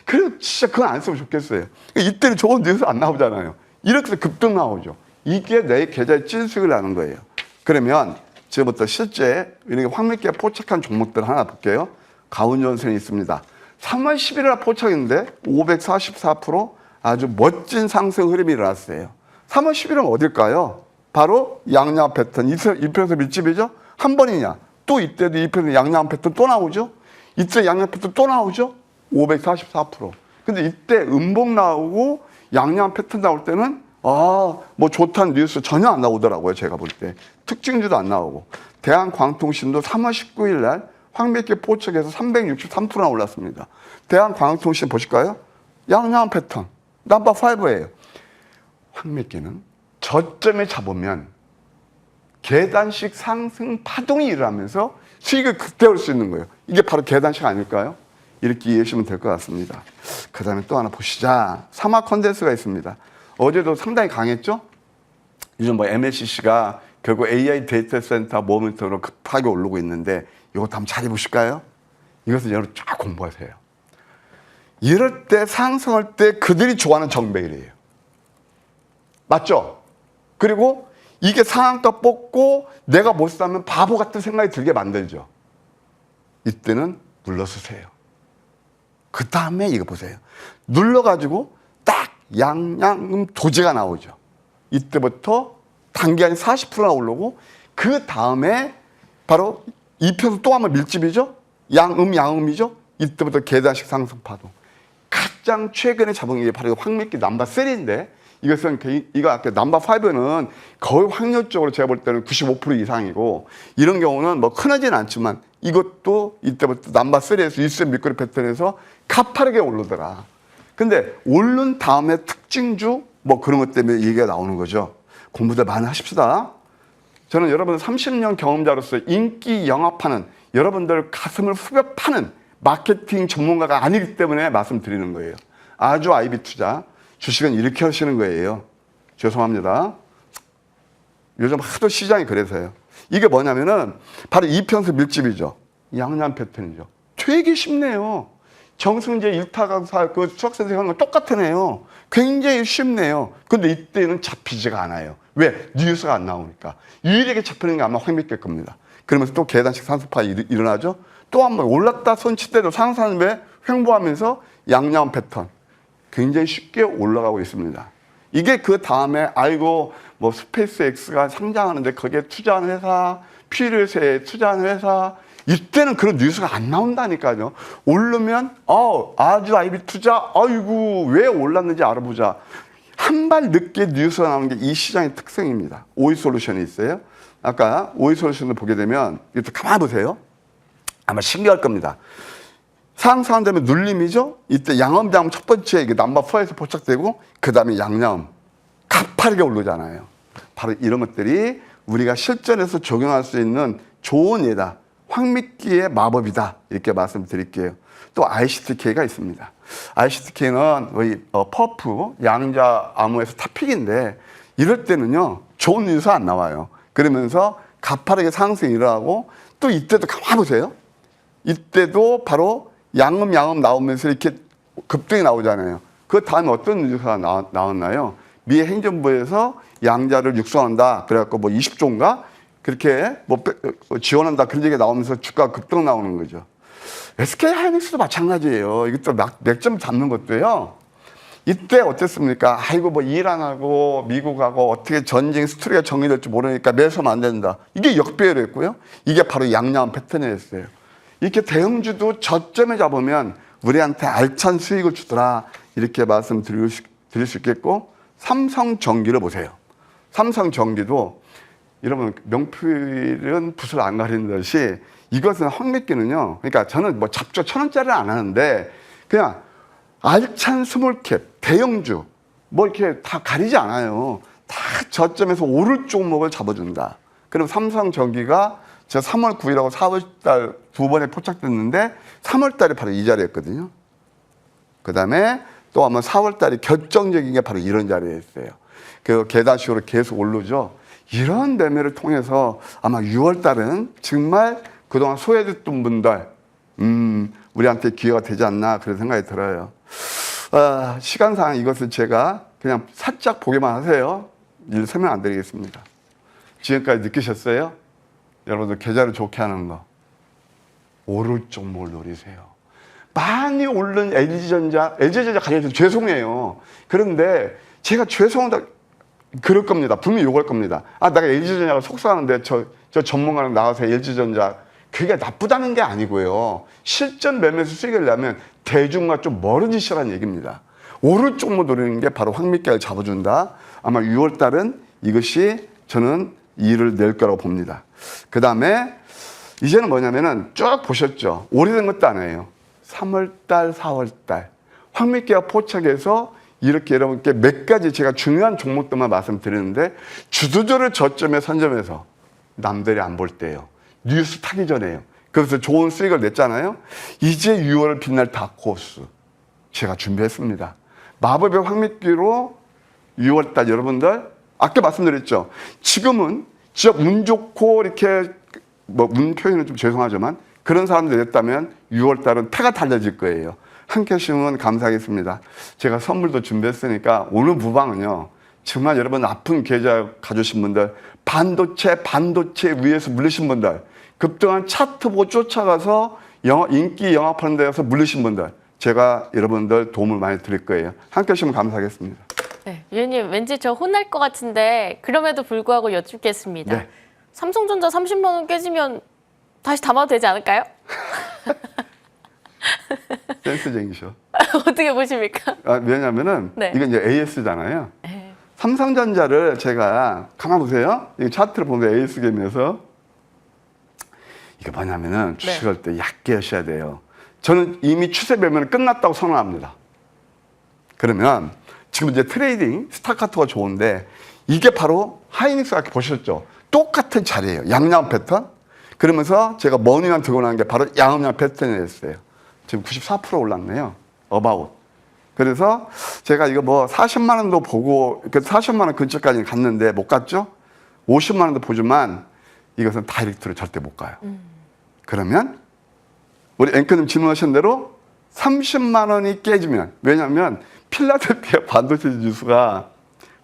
그래도 진짜 그건 안 쓰면 좋겠어요. 이때는 좋은 뉴스 안 나오잖아요. 이렇게 해서 급등 나오죠. 이게 내 계좌에 찐수익을 나는 거예요. 그러면 지금부터 실제 이렇게 황미기에 포착한 종목들 하나 볼게요. 가운전선이 있습니다. 3월 11일에 포착인데 544% 아주 멋진 상승 흐름이 일어났어요. 3월 11일은 어딜까요? 바로 양양 패턴, 이평선 밀집이죠? 한 번이냐? 또 이때도 이평선 양양 패턴 또 나오죠? 이때 양양 패턴 또 나오죠? 544%. 근데 이때 음봉 나오고 양양 패턴 나올 때는 뭐 좋다는 뉴스 전혀 안 나오더라고요. 제가 볼 때. 특징주도 안 나오고. 대한광통신도 3월 19일 날 황미기 포착해서 363%나 올랐습니다. 대한광통신 보실까요? 양양 패턴. 넘버 5예요. 황미기는 저점에 잡으면 계단식 상승 파동이 일어나면서 수익을 극대화할 수 있는 거예요. 이게 바로 계단식 아닐까요? 이렇게 이해하시면 될 것 같습니다. 그 다음에 또 하나 보시자. 삼화 컨덴스가 있습니다. 어제도 상당히 강했죠? 요즘 뭐 MLCC가 결국 AI 데이터 센터 모멘텀으로 급하게 오르고 있는데 이것도 한번 잘 해보실까요? 이것을 여러분 쫙 공부하세요. 이럴 때 상승할 때 그들이 좋아하는 정배율이에요. 맞죠? 그리고 이게 상한가 뽑고 내가 못 사면 바보 같은 생각이 들게 만들죠. 이때는 눌러주세요. 그 다음에 이거 보세요. 눌러가지고 딱 양양음 도제가 나오죠. 이때부터 단기간에 40%나 오르고 그 다음에 바로 이평선 또 한번 밀집이죠. 양음이죠. 이때부터 계단식 상승 파동. 가장 최근에 잡은 게 바로 황미기 넘버 3인데 이것은 이거 아까 넘버 5는 거의 확률적으로 제가 볼 때는 95% 이상이고 이런 경우는 뭐 흔하지는 않지만 이것도 이때부터 넘버 3에서 일선 밑거리 패턴에서 가파르게 오르더라. 근데 오른 다음에 특징주 뭐 그런 것 때문에 얘기가 나오는 거죠. 공부들 많이 하십시다. 저는 여러분들 30년 경험자로서 인기 영합하는 여러분들 가슴을 후벼 파는 마케팅 전문가가 아니기 때문에 말씀드리는 거예요. 아주 아이비 투자. 주식은 이렇게 하시는 거예요. 죄송합니다. 요즘 하도 시장이 그래서요. 이게 뭐냐면은 바로 이평선 밀집이죠. 양양 패턴이죠. 되게 쉽네요. 정승재 일타강사 그 수학선생님 하는 거 똑같으네요. 굉장히 쉽네요. 근데 이때는 잡히지가 않아요. 왜? 뉴스가 안 나오니까. 유일하게 잡히는 게 아마 황미길 겁니다. 그러면서 또 계단식 상승파 일어나죠. 또 한 번 올랐다 손치대도 상승하는데 횡보하면서 양양 패턴. 굉장히 쉽게 올라가고 있습니다. 이게 그 다음에 아이고 뭐 스페이스 X가 상장하는데 거기에 투자하는 회사, 피르세에 투자하는 회사 이때는 그런 뉴스가 안 나온다니까요. 오르면 아주 아이비 투자, 아이고 왜 올랐는지 알아보자. 한 발 늦게 뉴스가 나오는 게 이 시장의 특성입니다. 오이솔루션이 있어요. 아까 오이솔루션을 보게 되면 이것도 가만히 보세요. 아마 신기할 겁니다. 상승한 다음에 눌림이죠. 이때 양엄장 첫 번째 이게 넘버4에서 포착되고 그 다음에 양념 가파르게 오르잖아요. 바로 이런 것들이 우리가 실전에서 적용할 수 있는 좋은 예다. 황미끼의 마법이다. 이렇게 말씀드릴게요. 또 ICTK가 있습니다. ICTK는 퍼프, 양자 암호에서 탑픽인데 이럴 때는요. 좋은 뉴스 안 나와요. 그러면서 가파르게 상승이 일어나고 또 이때도 가만히 보세요. 이때도 바로 양음 나오면서 이렇게 급등이 나오잖아요. 그 다음에 어떤 뉴스가 나왔나요? 미 행정부에서 양자를 육성한다. 그래갖고 뭐 20조인가? 그렇게 뭐 지원한다. 그런 얘기가 나오면서 주가 급등 나오는 거죠. SK 하이닉스도 마찬가지예요. 이것도 맥점 잡는 것도요. 이때 어땠습니까? 아이고 뭐 일 안 하고 미국하고 어떻게 전쟁 스토리가 정리될지 모르니까 매수하면 안 된다. 이게 역배열했고요. 이게 바로 양양 패턴이었어요. 이렇게 대형주도 저점에 잡으면 우리한테 알찬 수익을 주더라. 이렇게 말씀드릴 수 있겠고 삼성전기를 보세요. 삼성전기도 여러분 명필은 붓을 안 가리는 듯이 이것은 황미끼는요. 그러니까 저는 뭐 잡조 1,000원짜리는 안 하는데 그냥 알찬 스몰캡, 대형주 뭐 이렇게 다 가리지 않아요. 다 저점에서 오를 종목을 잡아준다. 그럼 삼성전기가 제가 3월 9일하고 4월달 두 번에 포착됐는데 3월달에 바로 이 자리였거든요. 그 다음에 또 아마 4월달이 결정적인 게 바로 이런 자리였어요. 그 계단식으로 계속 오르죠. 이런 매매를 통해서 아마 6월달은 정말 그동안 소외됐던 분들 우리한테 기회가 되지 않나 그런 생각이 들어요. 시간상 이것을 제가 그냥 살짝 보기만 하세요. 일 설명 안 드리겠습니다. 지금까지 느끼셨어요? 여러분들 계좌를 좋게 하는 거 오를 종목을 노리세요. 많이 오른 LG전자 가져서 죄송해요. 그런데 제가 죄송하다 그럴 겁니다. 분명히 욕할 겁니다. 내가 LG전자가 속상하는데 저 전문가는 나와서 LG전자 그게 나쁘다는 게 아니고요. 실전 매매에서 수익을 내면 대중과 좀 멀어지시라는 얘기입니다. 오를 종목 노리는 게 바로 황미끼를 잡아준다. 아마 6월 달은 이것이 저는 일을 낼 거라고 봅니다. 그 다음에 이제는 뭐냐면은 쭉 보셨죠. 오래된 것도 아니에요. 3월 달, 4월 달 황미끼가 포착해서 이렇게 여러분께 몇 가지 제가 중요한 종목들만 말씀드리는데 주도주를 저점에 선점해서 남들이 안 볼 때예요. 뉴스 타기 전에요. 그래서 좋은 수익을 냈잖아요. 이제 6월을 빛날 다크호스 제가 준비했습니다. 마법의 황미끼로 6월달 여러분들 아까 말씀드렸죠. 지금은 진짜 운 좋고 이렇게 뭐 운 표현은 좀 죄송하지만 그런 사람들이 됐다면 6월달은 패가 달려질 거예요. 함께 하시면 감사하겠습니다. 제가 선물도 준비했으니까 오늘 무방은요. 정말 여러분 아픈 계좌 가져오신 분들 반도체 위에서 물리신 분들 급등한 차트 보고 쫓아가서 인기 영업하는 데서 물리신 분들 제가 여러분들 도움을 많이 드릴 거예요. 함께 하시면 감사하겠습니다. 네, 위원님 왠지 저 혼날 것 같은데 그럼에도 불구하고 여쭙겠습니다. 네. 삼성전자 30만 원 깨지면 다시 담아도 되지 않을까요? 센스쟁이셔. 어떻게 보십니까? 왜냐면은 네. 이건 이제 AS잖아요. 삼성전자를 제가 가만 보세요. 이 차트를 보면 AS개면서 이게 뭐냐면은 주식할 때 얕게 하셔야 돼요. 저는 이미 추세 매매는 끝났다고 선언합니다. 그러면 지금 이제 트레이딩 스타카토가 좋은데 이게 바로 하이닉스 아까 보셨죠? 똑같은 자리예요. 양양 패턴. 그러면서 제가 머니만 들고 나온 게 바로 양양 패턴이었어요. 지금 94% 올랐네요. 어바웃. 그래서 제가 이거 뭐 40만 원도 보고 40만 원 근처까지 갔는데 못 갔죠? 50만 원도 보지만 이것은 다이렉트로 절대 못 가요. 그러면 우리 앵커님 질문하신 대로 30만 원이 깨지면 왜냐하면 필라델피아 반도체 지수가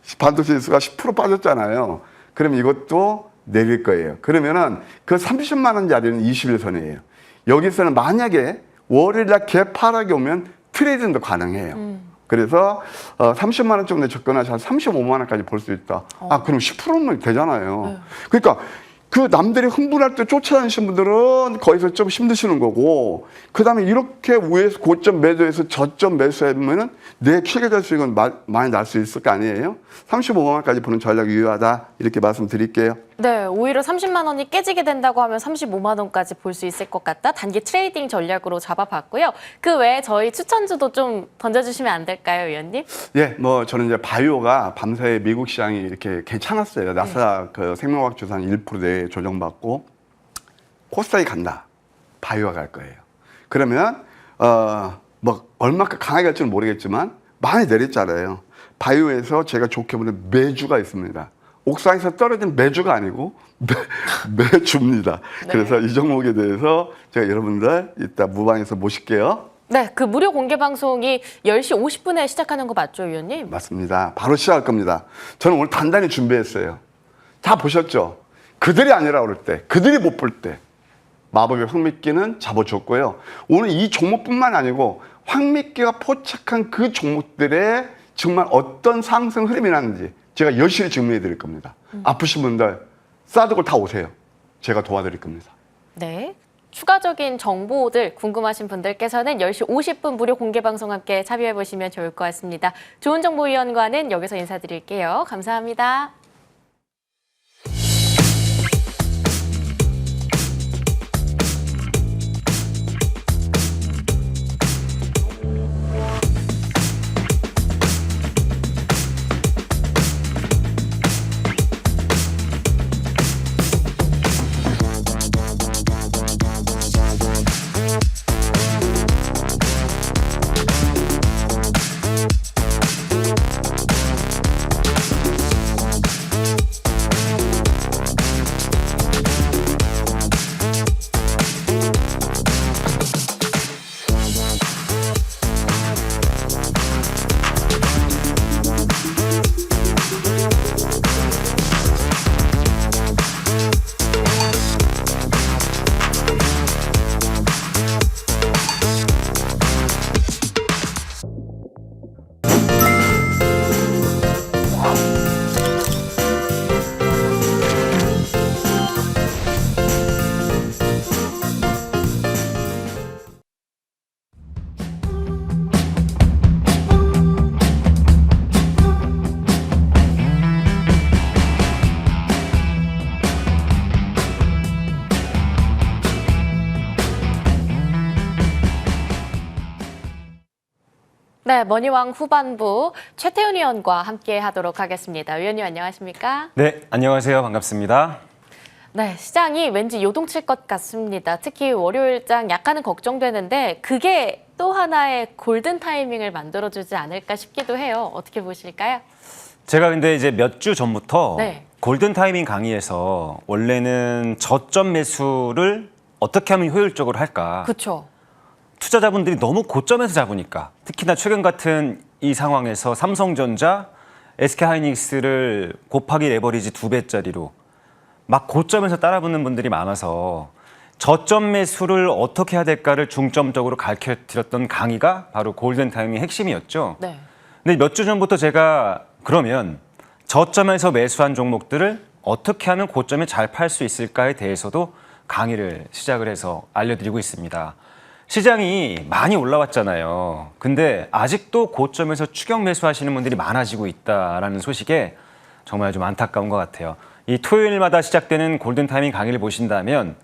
10% 빠졌잖아요. 그럼 이것도 내릴 거예요. 그러면은 그 30만 원 자리는 21선이에요. 여기서는 만약에 월요일날 개파락이 오면 트레이딩도 가능해요. 그래서 30만 원 정도 접근하셔서 한 35만 원까지 볼 수 있다. 그럼 10%면 되잖아요. 그러니까 그 남들이 흥분할 때 쫓아다니시는 분들은 거기서 좀 힘드시는 거고, 그 다음에 이렇게 위에서 고점 매도해서 저점 매수하면은 내 최계자 수익은 많이 날 수 있을 거 아니에요? 35만 원까지 보는 전략이 유효하다. 이렇게 말씀드릴게요. 네, 오히려 30만 원이 깨지게 된다고 하면 35만 원까지 볼 수 있을 것 같다. 단기 트레이딩 전략으로 잡아봤고요. 그 외에 저희 추천주도 좀 던져주시면 안 될까요, 위원님? 예, 뭐 저는 이제 바이오가 밤사이 미국 시장이 이렇게 괜찮았어요. 나스닥 그 생명과학 주산 1% 내에 조정받고 코스닥이 간다. 바이오가 갈 거예요. 그러면 뭐 얼마큼 강하게 갈지는 모르겠지만 많이 내렸잖아요. 바이오에서 제가 좋게 보는 매주가 있습니다. 옥상에서 떨어진 매주가 아니고 매주입니다. 네. 그래서 이 종목에 대해서 제가 여러분들 이따 무방에서 모실게요. 네, 그 무료 공개 방송이 10시 50분에 시작하는 거 맞죠, 위원님? 맞습니다. 바로 시작할 겁니다. 저는 오늘 단단히 준비했어요. 다 보셨죠? 그들이 아니라 그럴 때, 그들이 못 볼 때 마법의 황미끼는 잡아줬고요. 오늘 이 종목뿐만 아니고 황미끼가 포착한 그 종목들의 정말 어떤 상승 흐름이 나는지 제가 여실히 증명해 드릴 겁니다. 아프신 분들 싸들고 다 오세요. 제가 도와드릴 겁니다. 네. 추가적인 정보들 궁금하신 분들께서는 10시 50분 무료 공개 방송 함께 참여해 보시면 좋을 것 같습니다. 좋은 정보위원과는 여기서 인사드릴게요. 감사합니다. 네, 머니왕 후반부 최태훈 위원과 함께 하도록 하겠습니다. 위원님 안녕하십니까? 네, 안녕하세요. 반갑습니다. 네, 시장이 왠지 요동칠 것 같습니다. 특히 월요일장 약간은 걱정되는데 그게 또 하나의 골든 타이밍을 만들어주지 않을까 싶기도 해요. 어떻게 보실까요? 제가 근데 이제 몇 주 전부터 네. 골든 타이밍 강의에서 원래는 저점 매수를 어떻게 하면 효율적으로 할까? 그렇죠. 투자자분들이 너무 고점에서 잡으니까 특히나 최근 같은 이 상황에서 삼성전자, SK하이닉스를 곱하기 레버리지 2배짜리로 막 고점에서 따라붙는 분들이 많아서 저점 매수를 어떻게 해야 될까를 중점적으로 가르쳐드렸던 강의가 바로 골든 타이밍의 핵심이었죠. 네. 근데 몇 주 전부터 제가 그러면 저점에서 매수한 종목들을 어떻게 하면 고점에 잘 팔 수 있을까에 대해서도 강의를 시작을 해서 알려드리고 있습니다. 시장이 많이 올라왔잖아요. 근데 아직도 고점에서 추격 매수하시는 분들이 많아지고 있다라는 소식에 정말 좀 안타까운 것 같아요. 이 토요일마다 시작되는 골든타이밍 강의를 보신다면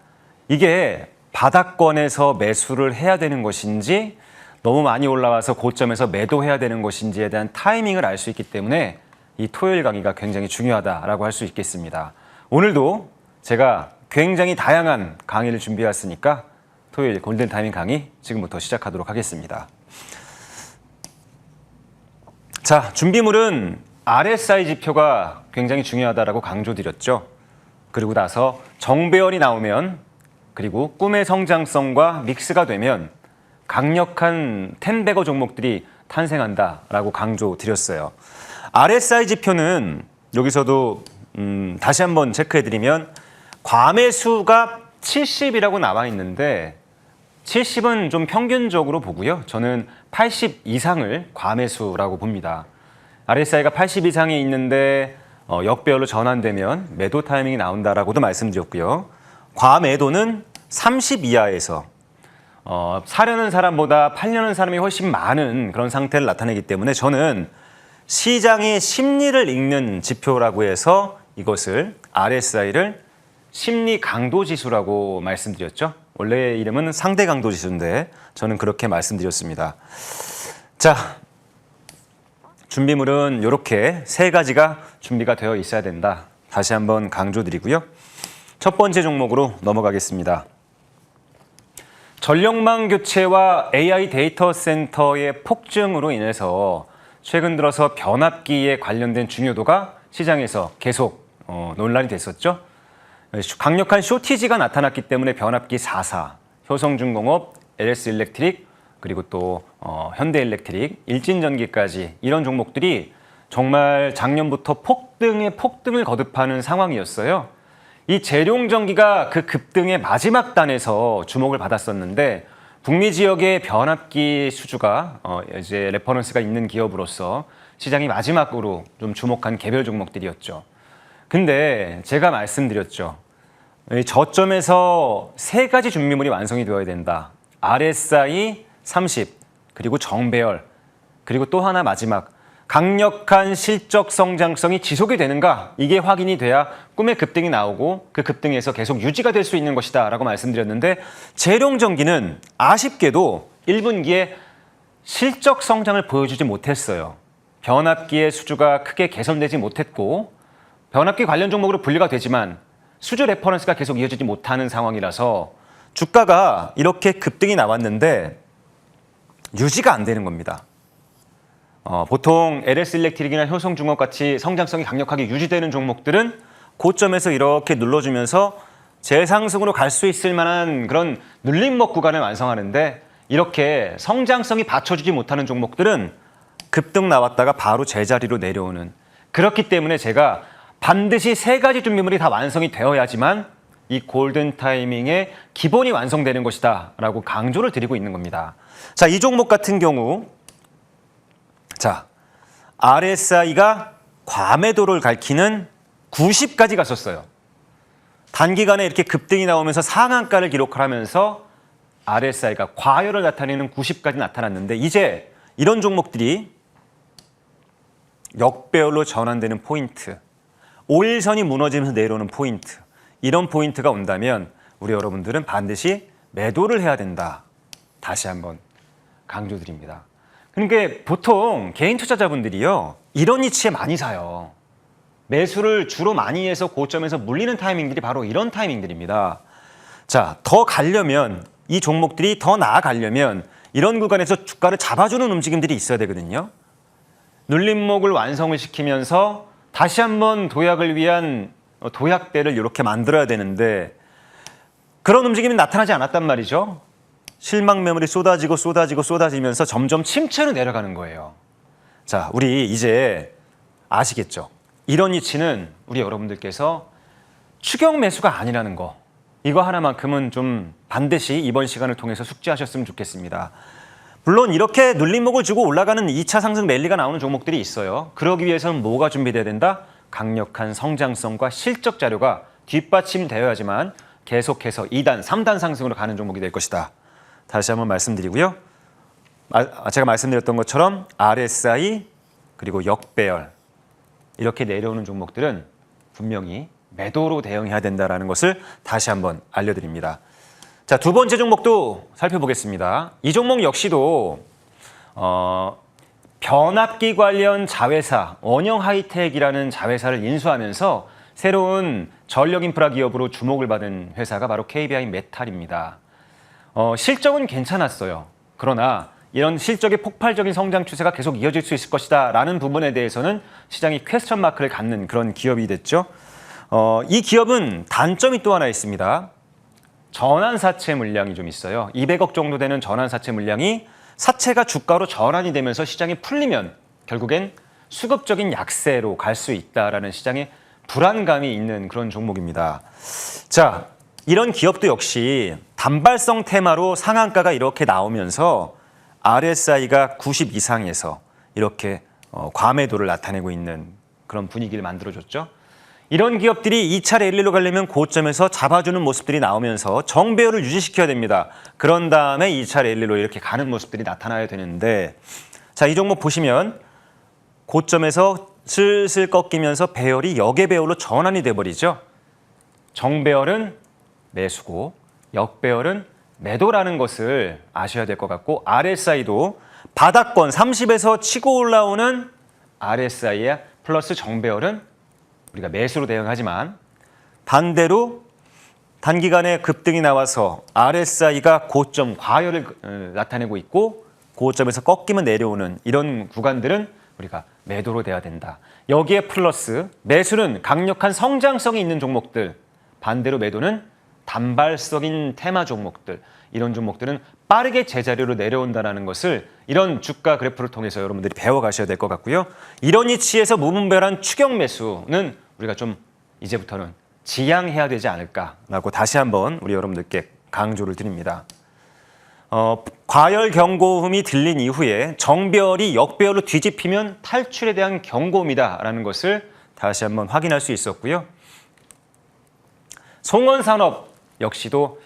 이게 바닥권에서 매수를 해야 되는 것인지 너무 많이 올라와서 고점에서 매도해야 되는 것인지에 대한 타이밍을 알 수 있기 때문에 이 토요일 강의가 굉장히 중요하다라고 할 수 있겠습니다. 오늘도 제가 굉장히 다양한 강의를 준비했으니까 토요일 골든타이밍 강의 지금부터 시작하도록 하겠습니다. 자, 준비물은 RSI 지표가 굉장히 중요하다라고 강조드렸죠. 그리고 나서 정배열이 나오면 그리고 꿈의 성장성과 믹스가 되면 강력한 10배거 종목들이 탄생한다라고 강조드렸어요. RSI 지표는 여기서도 다시 한번 체크해드리면 과매수가 70이라고 나와 있는데 70은 좀 평균적으로 보고요. 저는 80 이상을 과매수라고 봅니다. RSI가 80 이상에 있는데 역배열로 전환되면 매도 타이밍이 나온다라고도 말씀드렸고요. 과매도는 30 이하에서 사려는 사람보다 팔려는 사람이 훨씬 많은 그런 상태를 나타내기 때문에 저는 시장의 심리를 읽는 지표라고 해서 이것을 RSI를 심리 강도 지수라고 말씀드렸죠. 원래 이름은 상대 강도 지수인데 저는 그렇게 말씀드렸습니다. 자, 준비물은 이렇게 세 가지가 준비가 되어 있어야 된다. 다시 한번 강조드리고요. 첫 번째 종목으로 넘어가겠습니다. 전력망 교체와 AI 데이터 센터의 폭증으로 인해서 최근 들어서 변압기에 관련된 중요도가 시장에서 계속 논란이 됐었죠. 강력한 쇼티지가 나타났기 때문에 변압기 4사, 효성중공업, LS일렉트릭, 그리고 또 현대일렉트릭, 일진전기까지 이런 종목들이 정말 작년부터 폭등에 폭등을 거듭하는 상황이었어요. 이 재룡전기가 그 급등의 마지막 단에서 주목을 받았었는데 북미 지역의 변압기 수주가 이제 레퍼런스가 있는 기업으로서 시장이 마지막으로 좀 주목한 개별 종목들이었죠. 근데 제가 말씀드렸죠. 저점에서 세 가지 준비물이 완성이 되어야 된다. RSI 30, 그리고 정배열, 그리고 또 하나 마지막 강력한 실적 성장성이 지속이 되는가 이게 확인이 돼야 꿈의 급등이 나오고 그 급등에서 계속 유지가 될 수 있는 것이다 라고 말씀드렸는데 재룡전기는 아쉽게도 1분기에 실적 성장을 보여주지 못했어요. 변압기의 수주가 크게 개선되지 못했고 변압기 관련 종목으로 분류가 되지만 수주 레퍼런스가 계속 이어지지 못하는 상황이라서 주가가 이렇게 급등이 나왔는데 유지가 안 되는 겁니다. 보통 LS일렉트릭이나 효성중공업 같이 성장성이 강력하게 유지되는 종목들은 고점에서 이렇게 눌러주면서 재상승으로 갈 수 있을 만한 그런 눌림목 구간을 완성하는데 이렇게 성장성이 받쳐주지 못하는 종목들은 급등 나왔다가 바로 제자리로 내려오는 그렇기 때문에 제가 반드시 세 가지 준비물이 다 완성이 되어야지만 이 골든 타이밍에 기본이 완성되는 것이다 라고 강조를 드리고 있는 겁니다. 자, 이 종목 같은 경우 자, RSI가 과매도를 가리키는 90까지 갔었어요. 단기간에 이렇게 급등이 나오면서 상한가를 기록하면서 RSI가 과열을 나타내는 90까지 나타났는데 이제 이런 종목들이 역배열로 전환되는 포인트, 5일선이 무너지면서 내려오는 포인트, 이런 포인트가 온다면 우리 여러분들은 반드시 매도를 해야 된다. 다시 한번 강조드립니다. 그러니까 보통 개인 투자자분들이요, 이런 위치에 많이 사요. 매수를 주로 많이 해서 고점에서 물리는 타이밍들이 바로 이런 타이밍들입니다. 자, 더 가려면 이 종목들이 더 나아가려면 이런 구간에서 주가를 잡아주는 움직임들이 있어야 되거든요. 눌림목을 완성을 시키면서 다시 한번 도약을 위한 도약대를 이렇게 만들어야 되는데 그런 움직임이 나타나지 않았단 말이죠. 실망 매물이 쏟아지면서 점점 침체로 내려가는 거예요. 자, 우리 이제 아시겠죠? 이런 위치는 우리 여러분들께서 추격 매수가 아니라는 거, 이거 하나만큼은 좀 반드시 이번 시간을 통해서 숙지하셨으면 좋겠습니다. 물론 이렇게 눌림목을 주고 올라가는 2차 상승 랠리가 나오는 종목들이 있어요. 그러기 위해서는 뭐가 준비돼야 된다? 강력한 성장성과 실적 자료가 뒷받침되어야지만 계속해서 2단, 3단 상승으로 가는 종목이 될 것이다. 다시 한번 말씀드리고요. 제가 말씀드렸던 것처럼 RSI 그리고 역배열 이렇게 내려오는 종목들은 분명히 매도로 대응해야 된다는 것을 다시 한번 알려드립니다. 자, 두 번째 종목도 살펴보겠습니다. 이 종목 역시도 변압기 관련 자회사 원영하이텍이라는 자회사를 인수하면서 새로운 전력 인프라 기업으로 주목을 받은 회사가 바로 KBI 메탈입니다. 실적은 괜찮았어요. 그러나 이런 실적의 폭발적인 성장 추세가 계속 이어질 수 있을 것이다 라는 부분에 대해서는 시장이 퀘스천 마크를 갖는 그런 기업이 됐죠. 이 기업은 단점이 또 하나 있습니다. 전환사채 물량이 좀 있어요. 200억 정도 되는 전환사채 물량이 사채가 주가로 전환이 되면서 시장이 풀리면 결국엔 수급적인 약세로 갈 수 있다라는 시장의 불안감이 있는 그런 종목입니다. 자, 이런 기업도 역시 단발성 테마로 상한가가 이렇게 나오면서 RSI가 90 이상에서 이렇게 과매도를 나타내고 있는 그런 분위기를 만들어줬죠. 이런 기업들이 2차 랠리로 가려면 고점에서 잡아주는 모습들이 나오면서 정배열을 유지시켜야 됩니다. 그런 다음에 2차 랠리로 이렇게 가는 모습들이 나타나야 되는데 자, 이 종목 보시면 고점에서 슬슬 꺾이면서 배열이 역외배열로 전환이 돼버리죠. 정배열은 매수고 역배열은 매도라는 것을 아셔야 될 것 같고 RSI도 바닥권 30에서 치고 올라오는 RSI에 플러스 정배열은 우리가 매수로 대응하지만 반대로 단기간에 급등이 나와서 RSI가 고점 과열을 나타내고 있고 고점에서 꺾이면 내려오는 이런 구간들은 우리가 매도로 돼야 된다. 여기에 플러스 매수는 강력한 성장성이 있는 종목들, 반대로 매도는 단발성인 테마 종목들, 이런 종목들은 빠르게 제자리로 내려온다는 것을 이런 주가 그래프를 통해서 여러분들이 배워가셔야 될 것 같고요. 이런 위치에서 무분별한 추격 매수는 우리가 좀 이제부터는 지양해야 되지 않을까라고 다시 한번 우리 여러분들께 강조를 드립니다. 과열 경고음이 들린 이후에 정배열이 역배열로 뒤집히면 탈출에 대한 경고음이다라는 것을 다시 한번 확인할 수 있었고요. 송원산업 역시도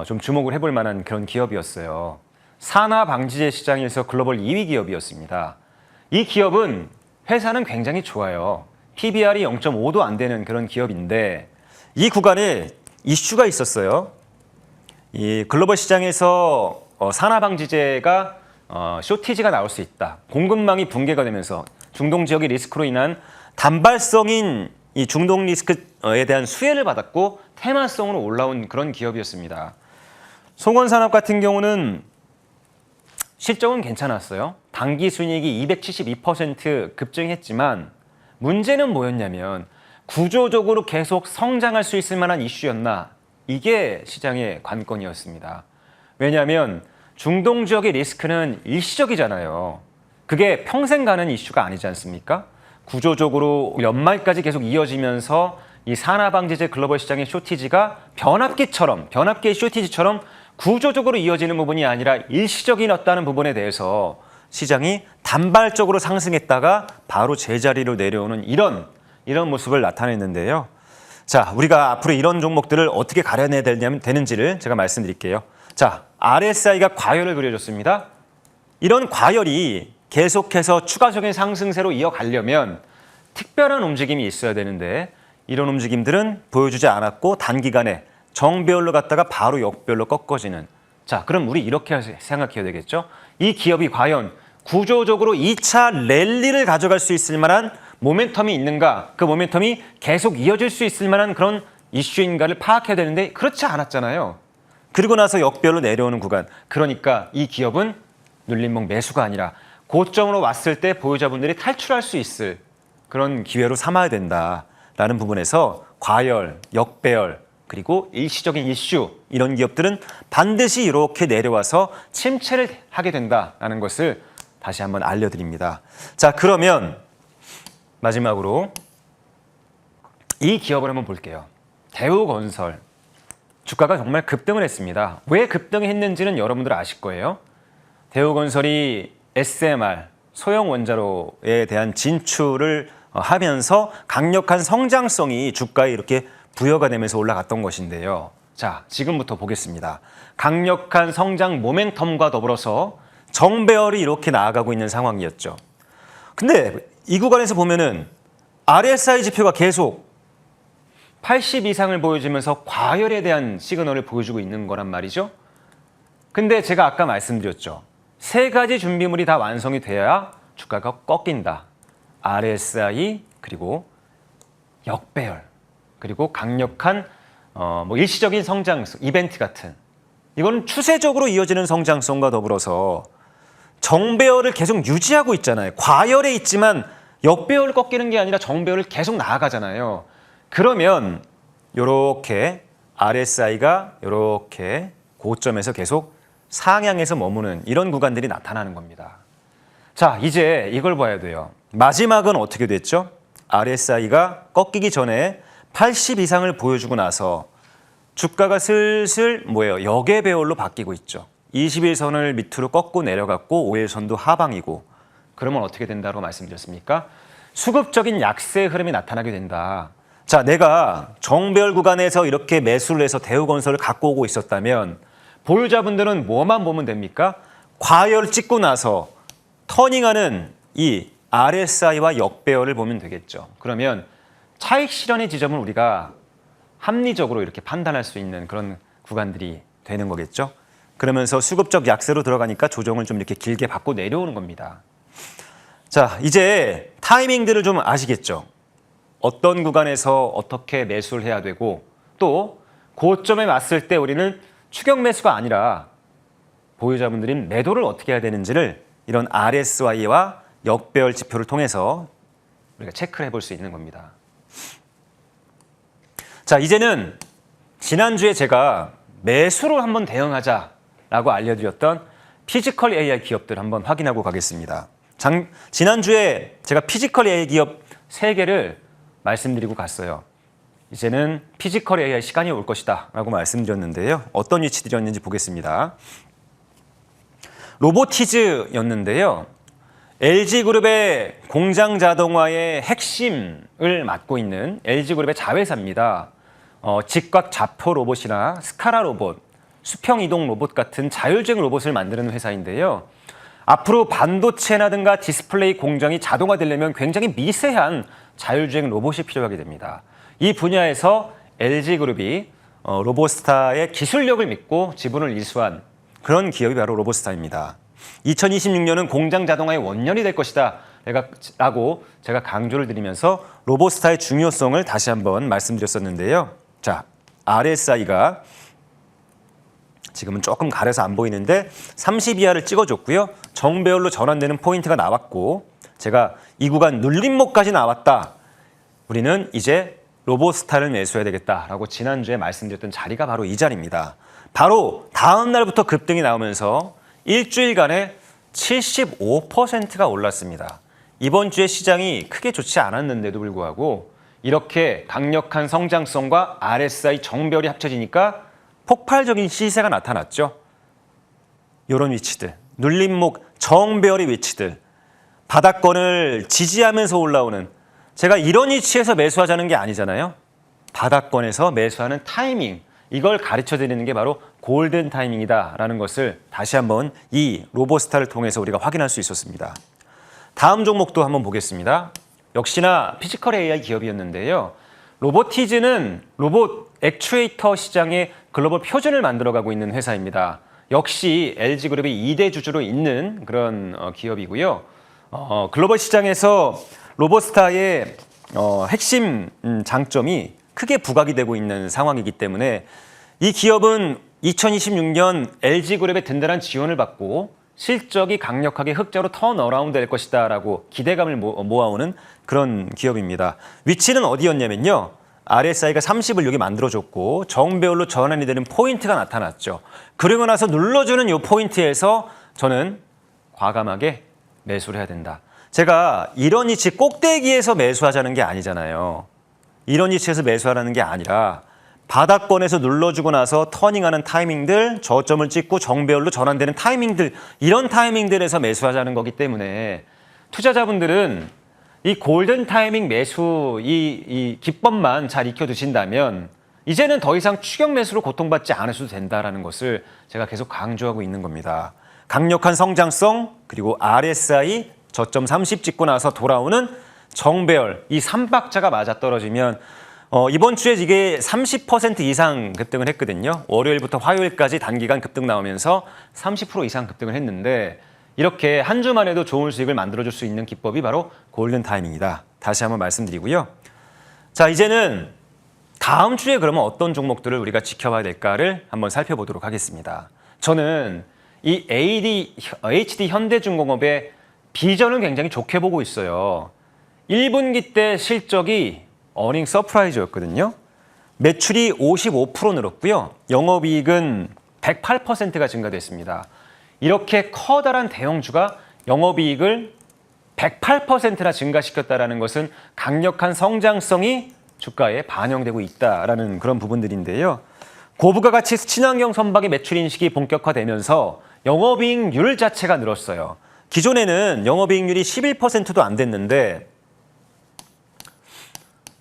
좀 주목을 해볼 만한 그런 기업이었어요. 산화방지제 시장에서 글로벌 2위 기업이었습니다. 이 기업은 회사는 굉장히 좋아요. PBR이 0.5도 안 되는 그런 기업인데 이 구간에 이슈가 있었어요. 이 글로벌 시장에서 산화방지제가 쇼티지가 나올 수 있다. 공급망이 붕괴가 되면서 중동 지역의 리스크로 인한 단발성인 이 중동 리스크에 대한 수혜를 받았고 테마성으로 올라온 그런 기업이었습니다. 송원산업 같은 경우는 실적은 괜찮았어요. 당기 순이익이 272% 급증했지만 문제는 뭐였냐면 구조적으로 계속 성장할 수 있을 만한 이슈였나? 이게 시장의 관건이었습니다. 왜냐하면 중동 지역의 리스크는 일시적이잖아요. 그게 평생 가는 이슈가 아니지 않습니까? 구조적으로 연말까지 계속 이어지면서 이 산화방지제 글로벌 시장의 쇼티지가 변압기의 쇼티지처럼 구조적으로 이어지는 부분이 아니라 일시적이었다는 부분에 대해서 시장이 단발적으로 상승했다가 바로 제자리로 내려오는 이런 모습을 나타냈는데요. 자, 우리가 앞으로 이런 종목들을 어떻게 가려내야 되는지를 제가 말씀드릴게요. 자, RSI가 과열을 그려줬습니다. 이런 과열이 계속해서 추가적인 상승세로 이어가려면 특별한 움직임이 있어야 되는데 이런 움직임들은 보여주지 않았고 단기간에 정배열로 갔다가 바로 역배열로 꺾어지는. 자, 그럼 우리 이렇게 생각해야 되겠죠? 이 기업이 과연 구조적으로 2차 랠리를 가져갈 수 있을 만한 모멘텀이 있는가? 그 모멘텀이 계속 이어질 수 있을 만한 그런 이슈인가를 파악해야 되는데 그렇지 않았잖아요. 그리고 나서 역배열로 내려오는 구간. 그러니까 이 기업은 눌림목 매수가 아니라 고점으로 왔을 때 보유자분들이 탈출할 수 있을 그런 기회로 삼아야 된다라는 부분에서 과열, 역배열, 그리고 일시적인 이슈 이런 기업들은 반드시 이렇게 내려와서 침체를 하게 된다는 것을 다시 한번 알려드립니다. 자, 그러면 마지막으로 이 기업을 한번 볼게요. 대우건설. 주가가 정말 급등을 했습니다. 왜 급등했는지는 여러분들 아실 거예요. 대우건설이 SMR, 소형 원자로에 대한 진출을 하면서 강력한 성장성이 주가에 이렇게 부여가 되면서 올라갔던 것인데요. 자, 지금부터 보겠습니다. 강력한 성장 모멘텀과 더불어서 정배열이 이렇게 나아가고 있는 상황이었죠. 근데 이 구간에서 보면은 RSI 지표가 계속 80 이상을 보여주면서 과열에 대한 시그널을 보여주고 있는 거란 말이죠. 근데 제가 아까 말씀드렸죠. 세 가지 준비물이 다 완성이 돼야 주가가 꺾인다. RSI 그리고 역배열 그리고 강력한 일시적인 성장성, 이벤트 같은 이거는 추세적으로 이어지는 성장성과 더불어서 정배열을 계속 유지하고 있잖아요. 과열에 있지만 역배열을 꺾이는 게 아니라 정배열을 계속 나아가잖아요. 그러면 이렇게 RSI가 이렇게 고점에서 계속 상향해서 머무는 이런 구간들이 나타나는 겁니다. 자, 이제 이걸 봐야 돼요. 마지막은 어떻게 됐죠? RSI가 꺾이기 전에 80 이상을 보여주고 나서 주가가 슬슬 역외배열로 바뀌고 있죠. 21선을 밑으로 꺾고 내려갔고 5일선도 하방이고 그러면 어떻게 된다고 말씀드렸습니까? 수급적인 약세의 흐름이 나타나게 된다. 자, 내가 정배열 구간에서 이렇게 매수를 해서 대우건설을 갖고 오고 있었다면 보유자분들은 뭐만 보면 됩니까? 과열을 찍고 나서 터닝하는 이 RSI와 역배열을 보면 되겠죠. 그러면 차익 실현의 지점을 우리가 합리적으로 이렇게 판단할 수 있는 그런 구간들이 되는 거겠죠. 그러면서 수급적 약세로 들어가니까 조정을 좀 이렇게 길게 받고 내려오는 겁니다. 자, 이제 타이밍들을 좀 아시겠죠? 어떤 구간에서 어떻게 매수를 해야 되고 또 고점에 왔을 때 우리는 추격 매수가 아니라 보유자분들인 매도를 어떻게 해야 되는지를 이런 RSI와 역배열 지표를 통해서 우리가 체크를 해볼 수 있는 겁니다. 자, 이제는 지난주에 제가 매수로 한번 대응하자라고 알려드렸던 피지컬 AI 기업들 한번 확인하고 가겠습니다. 지난주에 제가 피지컬 AI 기업 3개를 말씀드리고 갔어요. 이제는 피지컬 AI 시간이 올 것이다 라고 말씀드렸는데요. 어떤 위치들이었는지 보겠습니다. 로보티즈였는데요. LG그룹의 공장 자동화의 핵심을 맡고 있는 LG그룹의 자회사입니다. 직각 자포 로봇이나 스카라 로봇, 수평 이동 로봇 같은 자율주행 로봇을 만드는 회사인데요. 앞으로 반도체라든가 디스플레이 공정이 자동화되려면 굉장히 미세한 자율주행 로봇이 필요하게 됩니다. 이 분야에서 LG그룹이 로보스타의 기술력을 믿고 지분을 이수한 그런 기업이 바로 로보스타입니다. 2026년은 공장 자동화의 원년이 될 것이다 라고 제가 강조를 드리면서 로보스타의 중요성을 다시 한번 말씀드렸었는데요. 자, RSI가 지금은 조금 가려서 안 보이는데 30 이하를 찍어줬고요. 정배열로 전환되는 포인트가 나왔고 제가 이 구간 눌림목까지 나왔다. 우리는 이제 로보스타를 매수해야 되겠다라고 지난주에 말씀드렸던 자리가 바로 이 자리입니다. 바로 다음 날부터 급등이 나오면서 일주일간에 75%가 올랐습니다. 이번 주에 시장이 크게 좋지 않았는데도 불구하고 이렇게 강력한 성장성과 RSI 정배열이 합쳐지니까 폭발적인 시세가 나타났죠. 이런 위치들, 눌림목 정배열의 위치들, 바닥권을 지지하면서 올라오는 제가 이런 위치에서 매수하자는 게 아니잖아요. 바닥권에서 매수하는 타이밍, 이걸 가르쳐 드리는 게 바로 골든 타이밍이다라는 것을 다시 한번 이 로보스타를 통해서 우리가 확인할 수 있었습니다. 다음 종목도 한번 보겠습니다. 역시나 피지컬 AI 기업이었는데요. 로보티즈는 로봇 액추에이터 시장의 글로벌 표준을 만들어가고 있는 회사입니다. 역시 LG그룹이 2대 주주로 있는 그런 기업이고요. 글로벌 시장에서 로보스타의 핵심 장점이 크게 부각이 되고 있는 상황이기 때문에 이 기업은 2026년 LG그룹의 든든한 지원을 받고 실적이 강력하게 흑자로 턴어라운드 될 것이다 라고 기대감을 모아오는 그런 기업입니다. 위치는 어디였냐면요. RSI가 30을 여기 만들어줬고 정배열로 전환이 되는 포인트가 나타났죠. 그리고 나서 눌러주는 이 포인트에서 저는 과감하게 매수를 해야 된다. 제가 이런 위치 꼭대기에서 매수하자는 게 아니잖아요. 이런 위치에서 매수하라는 게 아니라 바닥권에서 눌러주고 나서 터닝하는 타이밍들, 저점을 찍고 정배열로 전환되는 타이밍들, 이런 타이밍들에서 매수하자는 거기 때문에 투자자분들은 이 골든 타이밍 매수 이 기법만 잘 익혀두신다면 이제는 더 이상 추격 매수로 고통받지 않으셔도 된다는 것을 제가 계속 강조하고 있는 겁니다. 강력한 성장성 그리고 RSI 저점 30 찍고 나서 돌아오는 정배열 이 3박자가 맞아떨어지면 이번 주에 이게 30% 이상 급등을 했거든요. 월요일부터 화요일까지 단기간 급등 나오면서 30% 이상 급등을 했는데 이렇게 한 주만 해도 좋은 수익을 만들어줄 수 있는 기법이 바로 골든 타이밍이다. 다시 한번 말씀드리고요. 자, 이제는 다음 주에 그러면 어떤 종목들을 우리가 지켜봐야 될까를 한번 살펴보도록 하겠습니다. 저는 이 HD 현대중공업의 비전을 굉장히 좋게 보고 있어요. 1분기 때 실적이 어닝 서프라이즈였거든요. 매출이 55% 늘었고요. 영업이익은 108%가 증가됐습니다. 이렇게 커다란 대형주가 영업이익을 108%나 증가시켰다는 것은 강력한 성장성이 주가에 반영되고 있다는 그런 부분들인데요. 고부가 가치 친환경 선박의 매출 인식이 본격화되면서 영업이익률 자체가 늘었어요. 기존에는 영업이익률이 11%도 안 됐는데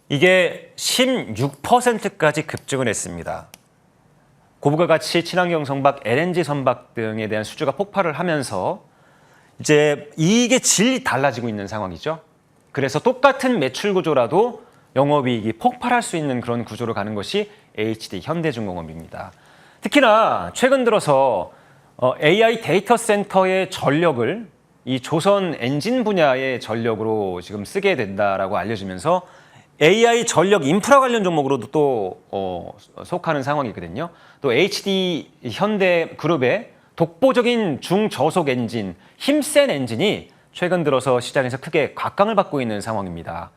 이게 16%까지 급증을 했습니다. 고부가가치 친환경 선박, LNG 선박 등에 대한 수주가 폭발을 하면서 이제 이익의 질이 달라지고 있는 상황이죠. 그래서 똑같은 매출 구조라도 영업이익이 폭발할 수 있는 그런 구조로 가는 것이 HD 현대중공업입니다. 특히나 최근 들어서 AI 데이터 센터의 전력을 이 조선 엔진 분야의 전력으로 지금 쓰게 된다라고 알려지면서 AI 전력 인프라 관련 종목으로도 또 속하는 상황이거든요. 또 HD 현대 그룹의 독보적인 중저속 엔진, 힘센 엔진이 최근 들어서 시장에서 크게 각광을 받고 있는 상황입니다.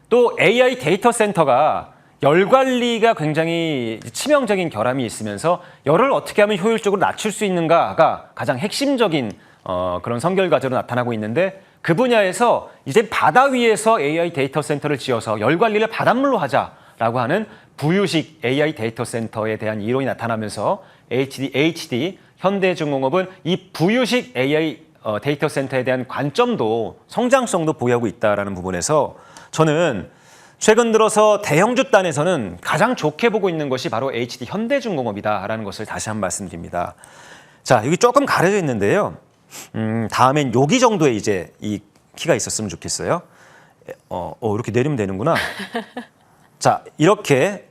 또 AI 데이터 센터가 열 관리가 굉장히 치명적인 결함이 있으면서 열을 어떻게 하면 효율적으로 낮출 수 있는가가 가장 핵심적인 그런 선결 과제로 나타나고 있는데 그 분야에서 이제 바다 위에서 AI 데이터 센터를 지어서 열 관리를 바닷물로 하자라고 하는 부유식 AI 데이터 센터에 대한 이론이 나타나면서 HD 현대중공업은 이 부유식 AI 데이터 센터에 대한 관점도 성장성도 보유하고 있다라는 부분에서 저는 최근 들어서 대형주 단에서는 가장 좋게 보고 있는 것이 바로 HD 현대중공업이다라는 것을 다시 한번 말씀드립니다. 자, 여기 조금 가려져 있는데요. 다음엔 여기 정도의 이제 이 키가 있었으면 좋겠어요. 이렇게 내리면 되는구나. 자, 이렇게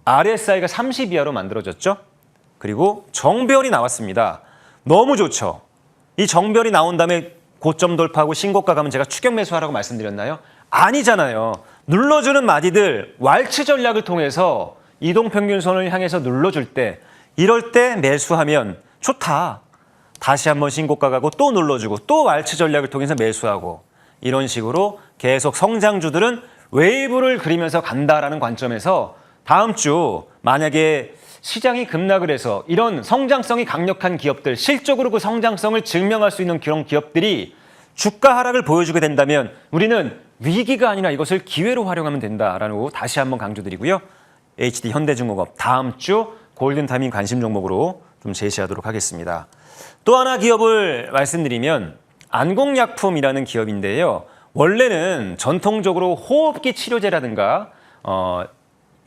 RSI가 30 이하로 만들어졌죠. 그리고 정배열이 나왔습니다. 너무 좋죠. 이 정배열이 나온 다음에 고점 돌파하고 신고가 가면 제가 추격 매수하라고 말씀드렸나요? 아니잖아요. 눌러주는 마디들 왈츠 전략을 통해서 이동평균선을 향해서 눌러줄 때 이럴 때 매수하면 좋다. 다시 한번 신고가 가고 또 눌러주고 또 왈츠 전략을 통해서 매수하고 이런 식으로 계속 성장주들은 웨이브를 그리면서 간다라는 관점에서 다음 주 만약에 시장이 급락을 해서 이런 성장성이 강력한 기업들, 실적으로 그 성장성을 증명할 수 있는 그런 기업들이 주가 하락을 보여주게 된다면 우리는 위기가 아니라 이것을 기회로 활용하면 된다라는 거 다시 한번 강조드리고요. HD 현대중공업 다음 주 골든타이밍 관심 종목으로 좀 제시하도록 하겠습니다. 또 하나 기업을 말씀드리면 안국약품이라는 기업인데요. 원래는 전통적으로 호흡기 치료제라든가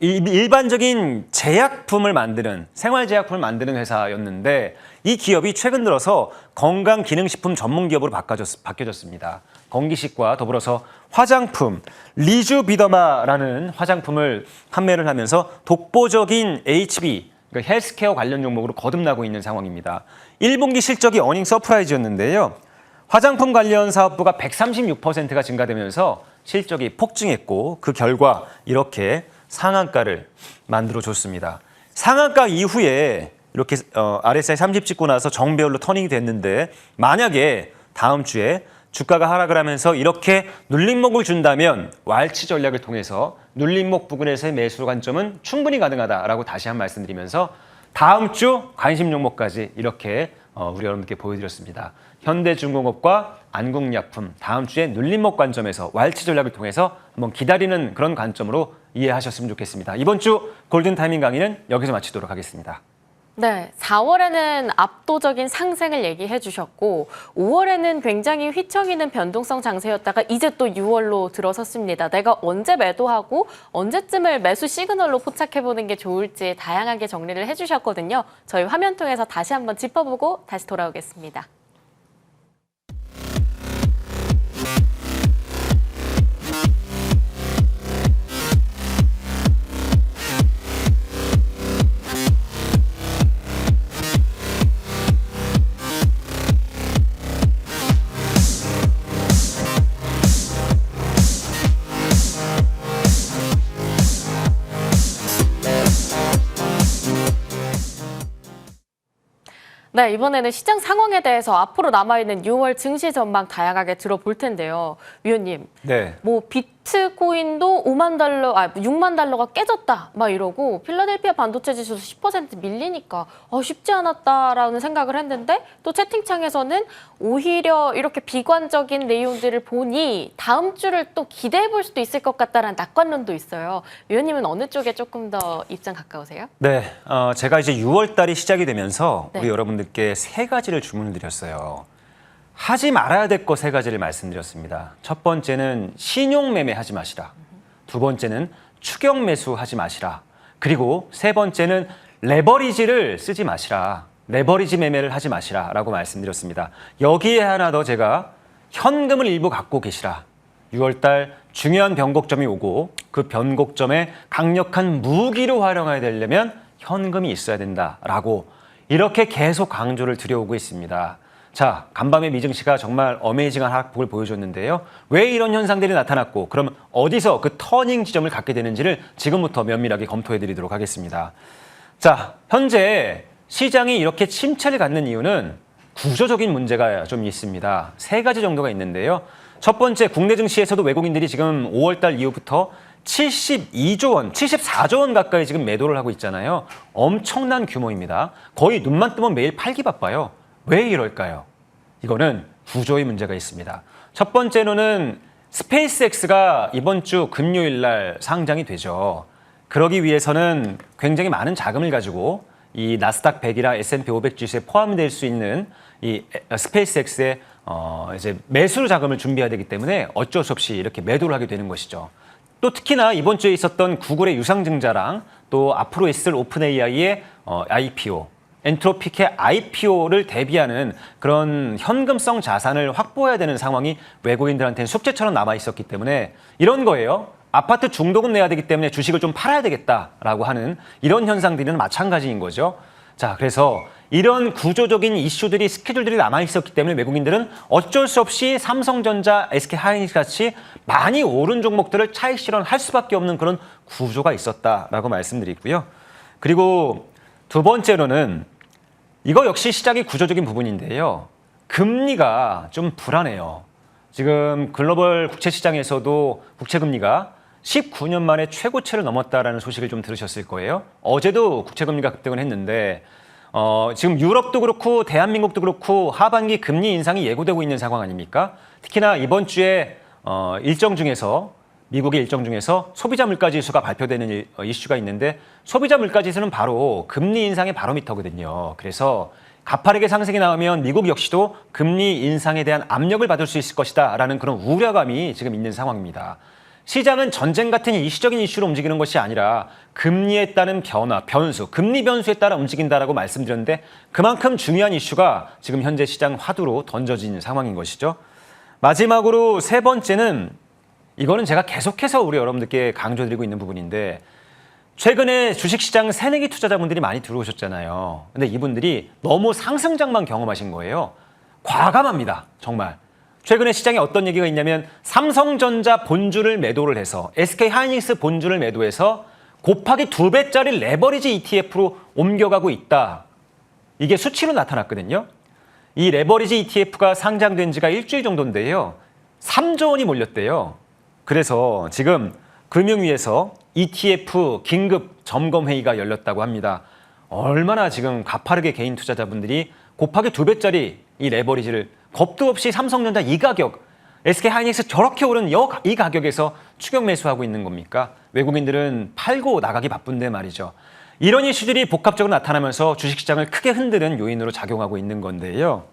일반적인 제약품을 만드는 생활제약품을 만드는 회사였는데 이 기업이 최근 들어서 건강기능식품 전문 기업으로 바뀌어졌습니다. 건기식과 더불어서 화장품 리주비더마라는 화장품을 판매를 하면서 독보적인 HB 그러니까 헬스케어 관련 종목으로 거듭나고 있는 상황입니다. 1분기 실적이 어닝 서프라이즈였는데요. 화장품 관련 사업부가 136%가 증가되면서 실적이 폭증했고 그 결과 이렇게 상한가를 만들어줬습니다. 상한가 이후에 이렇게 RSI 30 찍고 나서 정배열로 터닝이 됐는데 만약에 다음 주에 주가가 하락을 하면서 이렇게 눌림목을 준다면 왈츠 전략을 통해서 눌림목 부근에서의 매수 관점은 충분히 가능하다라고 다시 한 말씀드리면서 다음 주 관심 종목까지 이렇게 우리 여러분께 보여드렸습니다. 현대중공업과 안국약품 다음 주에 눌림목 관점에서 왈츠 전략을 통해서 한번 기다리는 그런 관점으로 이해하셨으면 좋겠습니다. 이번 주 골든타이밍 강의는 여기서 마치도록 하겠습니다. 네, 4월에는 압도적인 상승을 얘기해 주셨고 5월에는 굉장히 휘청이는 변동성 장세였다가 이제 또 6월로 들어섰습니다. 내가 언제 매도하고 언제쯤을 매수 시그널로 포착해보는 게 좋을지 다양하게 정리를 해주셨거든요. 저희 화면 통해서 다시 한번 짚어보고 다시 돌아오겠습니다. 네, 이번에는 시장 상황에 대해서 앞으로 남아있는 6월 증시 전망 다양하게 들어볼 텐데요. 위원님, 네. 뭐 비트코인도 6만 달러가 깨졌다 막 이러고 필라델피아 반도체 지수도 10% 밀리니까 쉽지 않았다라는 생각을 했는데 또 채팅창에서는 오히려 이렇게 비관적인 내용들을 보니 다음 주를 또 기대해 볼 수도 있을 것 같다라는 낙관론도 있어요. 위원님은 어느 쪽에 조금 더 입장 가까우세요? 네, 제가 이제 6월 달이 시작이 되면서 네. 우리 여러분들께 세 가지를 주문을 드렸어요. 하지 말아야 될 것 세 가지를 말씀드렸습니다. 첫 번째는 신용 매매 하지 마시라. 두 번째는 추격 매수하지 마시라. 그리고 세 번째는 레버리지를 쓰지 마시라. 레버리지 매매를 하지 마시라라고 말씀드렸습니다. 여기에 하나 더 제가 현금을 일부 갖고 계시라. 6월달 중요한 변곡점이 오고 그 변곡점에 강력한 무기로 활용해야 되려면 현금이 있어야 된다라고 이렇게 계속 강조를 드려오고 있습니다. 자, 간밤의 미증시가 정말 어메이징한 하락폭을 보여줬는데요. 왜 이런 현상들이 나타났고 그럼 어디서 그 터닝 지점을 갖게 되는지를 지금부터 면밀하게 검토해드리도록 하겠습니다. 자, 현재 시장이 이렇게 침체를 갖는 이유는 구조적인 문제가 좀 있습니다. 세 가지 정도가 있는데요. 첫 번째, 국내 증시에서도 외국인들이 지금 5월달 이후부터 72조 원, 74조 원 가까이 지금 매도를 하고 있잖아요. 엄청난 규모입니다. 거의 눈만 뜨면 매일 팔기 바빠요. 왜 이럴까요? 이거는 구조의 문제가 있습니다. 첫 번째로는 스페이스X가 이번 주 금요일 날 상장이 되죠. 그러기 위해서는 굉장히 많은 자금을 가지고 이 나스닥 100이나 S&P 500 지수에 포함될 수 있는 이 스페이스X의 이제 매수 자금을 준비해야 되기 때문에 어쩔 수 없이 이렇게 매도를 하게 되는 것이죠. 또 특히나 이번 주에 있었던 구글의 유상증자랑 또 앞으로 있을 오픈AI의 IPO, 엔트로픽의 IPO를 대비하는 그런 현금성 자산을 확보해야 되는 상황이 외국인들한테는 숙제처럼 남아 있었기 때문에 이런 거예요. 아파트 중도금 내야 되기 때문에 주식을 좀 팔아야 되겠다라고 하는 이런 현상들은 마찬가지인 거죠. 자, 그래서 이런 구조적인 이슈들이 스케줄들이 남아 있었기 때문에 외국인들은 어쩔 수 없이 삼성전자, SK하이닉스 같이 많이 오른 종목들을 차익 실현할 수밖에 없는 그런 구조가 있었다라고 말씀드리고요. 그리고 두 번째로는 이거 역시 시장의 구조적인 부분인데요. 금리가 좀 불안해요. 지금 글로벌 국채 시장에서도 국채 금리가 19년 만에 최고치를 넘었다라는 소식을 좀 들으셨을 거예요. 어제도 국채 금리가 급등을 했는데 지금 유럽도 그렇고 대한민국도 그렇고 하반기 금리 인상이 예고되고 있는 상황 아닙니까? 특히나 이번 주에 미국의 일정 중에서 소비자 물가 지수가 발표되는 이슈가 있는데 소비자 물가 지수는 바로 금리 인상의 바로미터거든요. 그래서 가파르게 상승이 나오면 미국 역시도 금리 인상에 대한 압력을 받을 수 있을 것이다라는 그런 우려감이 지금 있는 상황입니다. 시장은 전쟁 같은 이슈적인 이슈로 움직이는 것이 아니라 금리에 따른 변화, 변수, 금리 변수에 따라 움직인다라고 말씀드렸는데 그만큼 중요한 이슈가 지금 현재 시장 화두로 던져진 상황인 것이죠. 마지막으로 세 번째는 이거는 제가 계속해서 우리 여러분들께 강조드리고 있는 부분인데 최근에 주식시장 새내기 투자자분들이 많이 들어오셨잖아요. 근데 이분들이 너무 상승장만 경험하신 거예요. 과감합니다. 정말. 최근에 시장에 어떤 얘기가 있냐면 삼성전자 본주를 매도를 해서 SK하이닉스 본주를 매도해서 곱하기 2배짜리 레버리지 ETF로 옮겨가고 있다. 이게 수치로 나타났거든요. 이 레버리지 ETF가 상장된 지가 일주일 정도인데요. 3조 원이 몰렸대요. 그래서 지금 금융위에서 ETF 긴급 점검회의가 열렸다고 합니다. 얼마나 지금 가파르게 개인 투자자분들이 곱하기 2배짜리 이 레버리지를 겁도 없이 삼성전자 이 가격, SK하이닉스 저렇게 오른 이 가격에서 추격 매수하고 있는 겁니까? 외국인들은 팔고 나가기 바쁜데 말이죠. 이런 이슈들이 복합적으로 나타나면서 주식시장을 크게 흔드는 요인으로 작용하고 있는 건데요.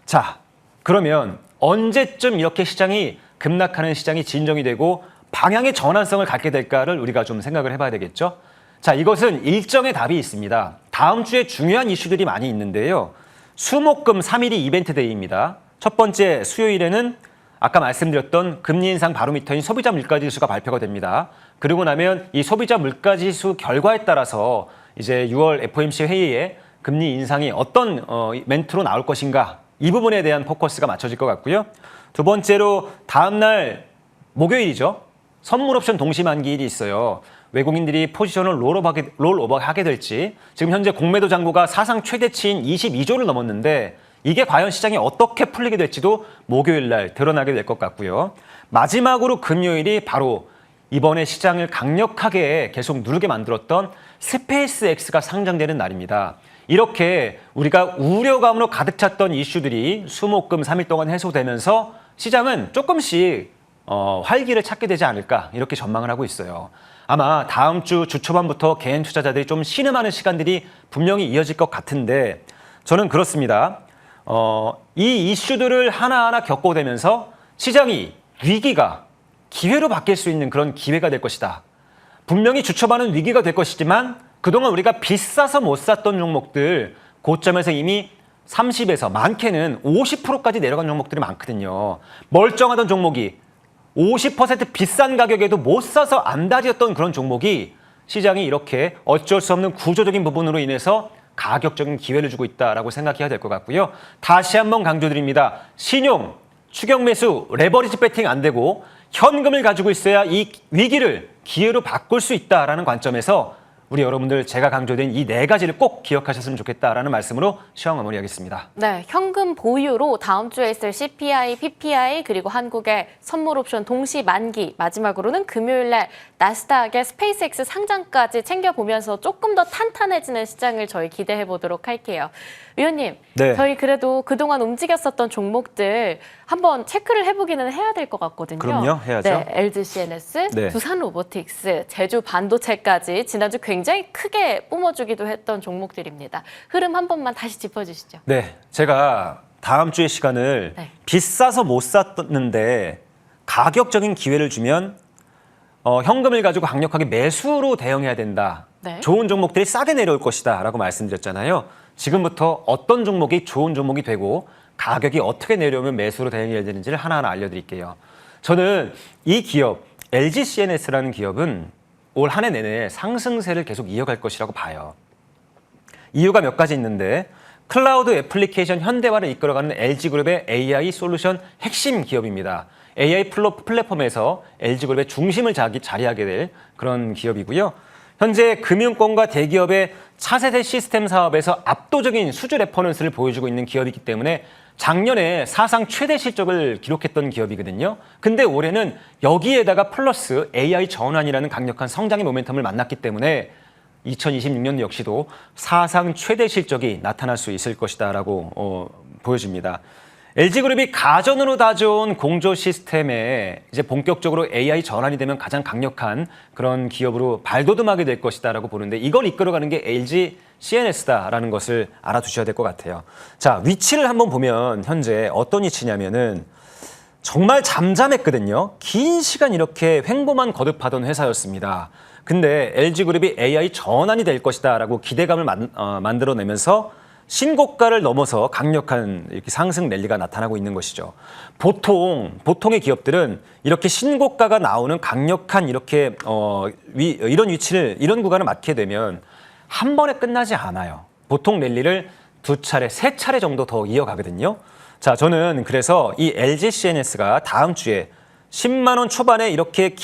자, 그러면 언제쯤 이렇게 시장이 급락하는 시장이 진정이 되고 방향의 전환성을 갖게 될까를 우리가 좀 생각을 해봐야 되겠죠. 자, 이것은 일정의 답이 있습니다. 다음 주에 중요한 이슈들이 많이 있는데요. 수목금 3일이 이벤트 데이입니다. 첫 번째 수요일에는 아까 말씀드렸던 금리 인상 바로미터인 소비자 물가지수가 발표가 됩니다. 그리고 나면 이 소비자 물가지수 결과에 따라서 이제 6월 FOMC 회의에 금리 인상이 어떤 멘트로 나올 것인가 이 부분에 대한 포커스가 맞춰질 것 같고요. 두 번째로 다음 날 목요일이죠. 선물 옵션 동시 만기일이 있어요. 외국인들이 포지션을 롤오버하게 될지 지금 현재 공매도 잔고가 사상 최대치인 22조를 넘었는데 이게 과연 시장이 어떻게 풀리게 될지도 목요일 날 드러나게 될 것 같고요. 마지막으로 금요일이 바로 이번에 시장을 강력하게 계속 누르게 만들었던 스페이스X가 상장되는 날입니다. 이렇게 우리가 우려감으로 가득 찼던 이슈들이 수목금 3일 동안 해소되면서 시장은 조금씩 활기를 찾게 되지 않을까 이렇게 전망을 하고 있어요. 아마 다음 주 초반부터 개인 투자자들이 좀 신음하는 시간들이 분명히 이어질 것 같은데 저는 그렇습니다. 이 이슈들을 하나하나 겪어대면서 시장이 위기가 기회로 바뀔 수 있는 그런 기회가 될 것이다. 분명히 주춤하는 위기가 될 것이지만 그동안 우리가 비싸서 못 샀던 종목들 고점에서 이미 30에서 많게는 50%까지 내려간 종목들이 많거든요. 멀쩡하던 종목이 50% 비싼 가격에도 못 사서 안달이었던 그런 종목이 시장이 이렇게 어쩔 수 없는 구조적인 부분으로 인해서 가격적인 기회를 주고 있다라고 생각해야 될 것 같고요. 다시 한번 강조드립니다. 신용, 추격 매수, 레버리지 배팅 안 되고 현금을 가지고 있어야 이 위기를 기회로 바꿀 수 있다라는 관점에서 우리 여러분들 제가 강조된 이 네 가지를 꼭 기억하셨으면 좋겠다라는 말씀으로 시황 마무리하겠습니다. 네, 현금 보유로 다음 주에 있을 CPI, PPI 그리고 한국의 선물 옵션 동시 만기 마지막으로는 금요일 날 나스닥의 스페이스X 상장까지 챙겨보면서 조금 더 탄탄해지는 시장을 저희 기대해 보도록 할게요. 위원님, 네. 저희 그래도 그동안 움직였었던 종목들 한번 체크를 해보기는 해야 될 것 같거든요. 그럼요, 해야죠. 네, LG CNS, 네. 두산 로보틱스, 제주 반도체까지 지난주 굉장히 크게 뿜어주기도 했던 종목들입니다. 흐름 한 번만 다시 짚어주시죠. 네, 제가 다음 주의 시간을 네. 비싸서 못 샀는데 가격적인 기회를 주면 현금을 가지고 강력하게 매수로 대응해야 된다. 네. 좋은 종목들이 싸게 내려올 것이다 라고 말씀드렸잖아요. 지금부터 어떤 종목이 좋은 종목이 되고 가격이 어떻게 내려오면 매수로 대응해야 되는지를 하나하나 알려드릴게요. 저는 이 기업, LG CNS라는 기업은 올 한 해 내내 상승세를 계속 이어갈 것이라고 봐요. 이유가 몇 가지 있는데 클라우드 애플리케이션 현대화를 이끌어가는 LG그룹의 AI 솔루션 핵심 기업입니다. AI 플랫폼에서 LG그룹의 중심을 자리하게 될 그런 기업이고요. 현재 금융권과 대기업의 차세대 시스템 사업에서 압도적인 수주 레퍼런스를 보여주고 있는 기업이기 때문에 작년에 사상 최대 실적을 기록했던 기업이거든요. 근데 올해는 여기에다가 플러스 AI 전환이라는 강력한 성장의 모멘텀을 만났기 때문에 2026년 역시도 사상 최대 실적이 나타날 수 있을 것이다라고 보여집니다. LG그룹이 가전으로 다져온 공조 시스템에 이제 본격적으로 AI 전환이 되면 가장 강력한 그런 기업으로 발돋움하게 될 것이다라고 보는데 이걸 이끌어가는 게 LG CNS다라는 것을 알아두셔야 될 것 같아요. 자, 위치를 한번 보면 현재 어떤 위치냐면은 정말 잠잠했거든요. 긴 시간 이렇게 횡보만 거듭하던 회사였습니다. 근데 LG그룹이 AI 전환이 될 것이다라고 기대감을 만들어내면서 신고가를 넘어서 강력한 이렇게 상승 랠리가 나타나고 있는 것이죠. 보통의 기업들은 이렇게 신고가가 나오는 강력한 이렇게 이런 위치를 이런 구간을 맞게 되면 한 번에 끝나지 않아요. 보통 랠리를 두 차례, 세 차례 정도 더 이어가거든요. 자, 저는 그래서 이 LG CNS가 다음 주에 10만 원 초반에 이렇게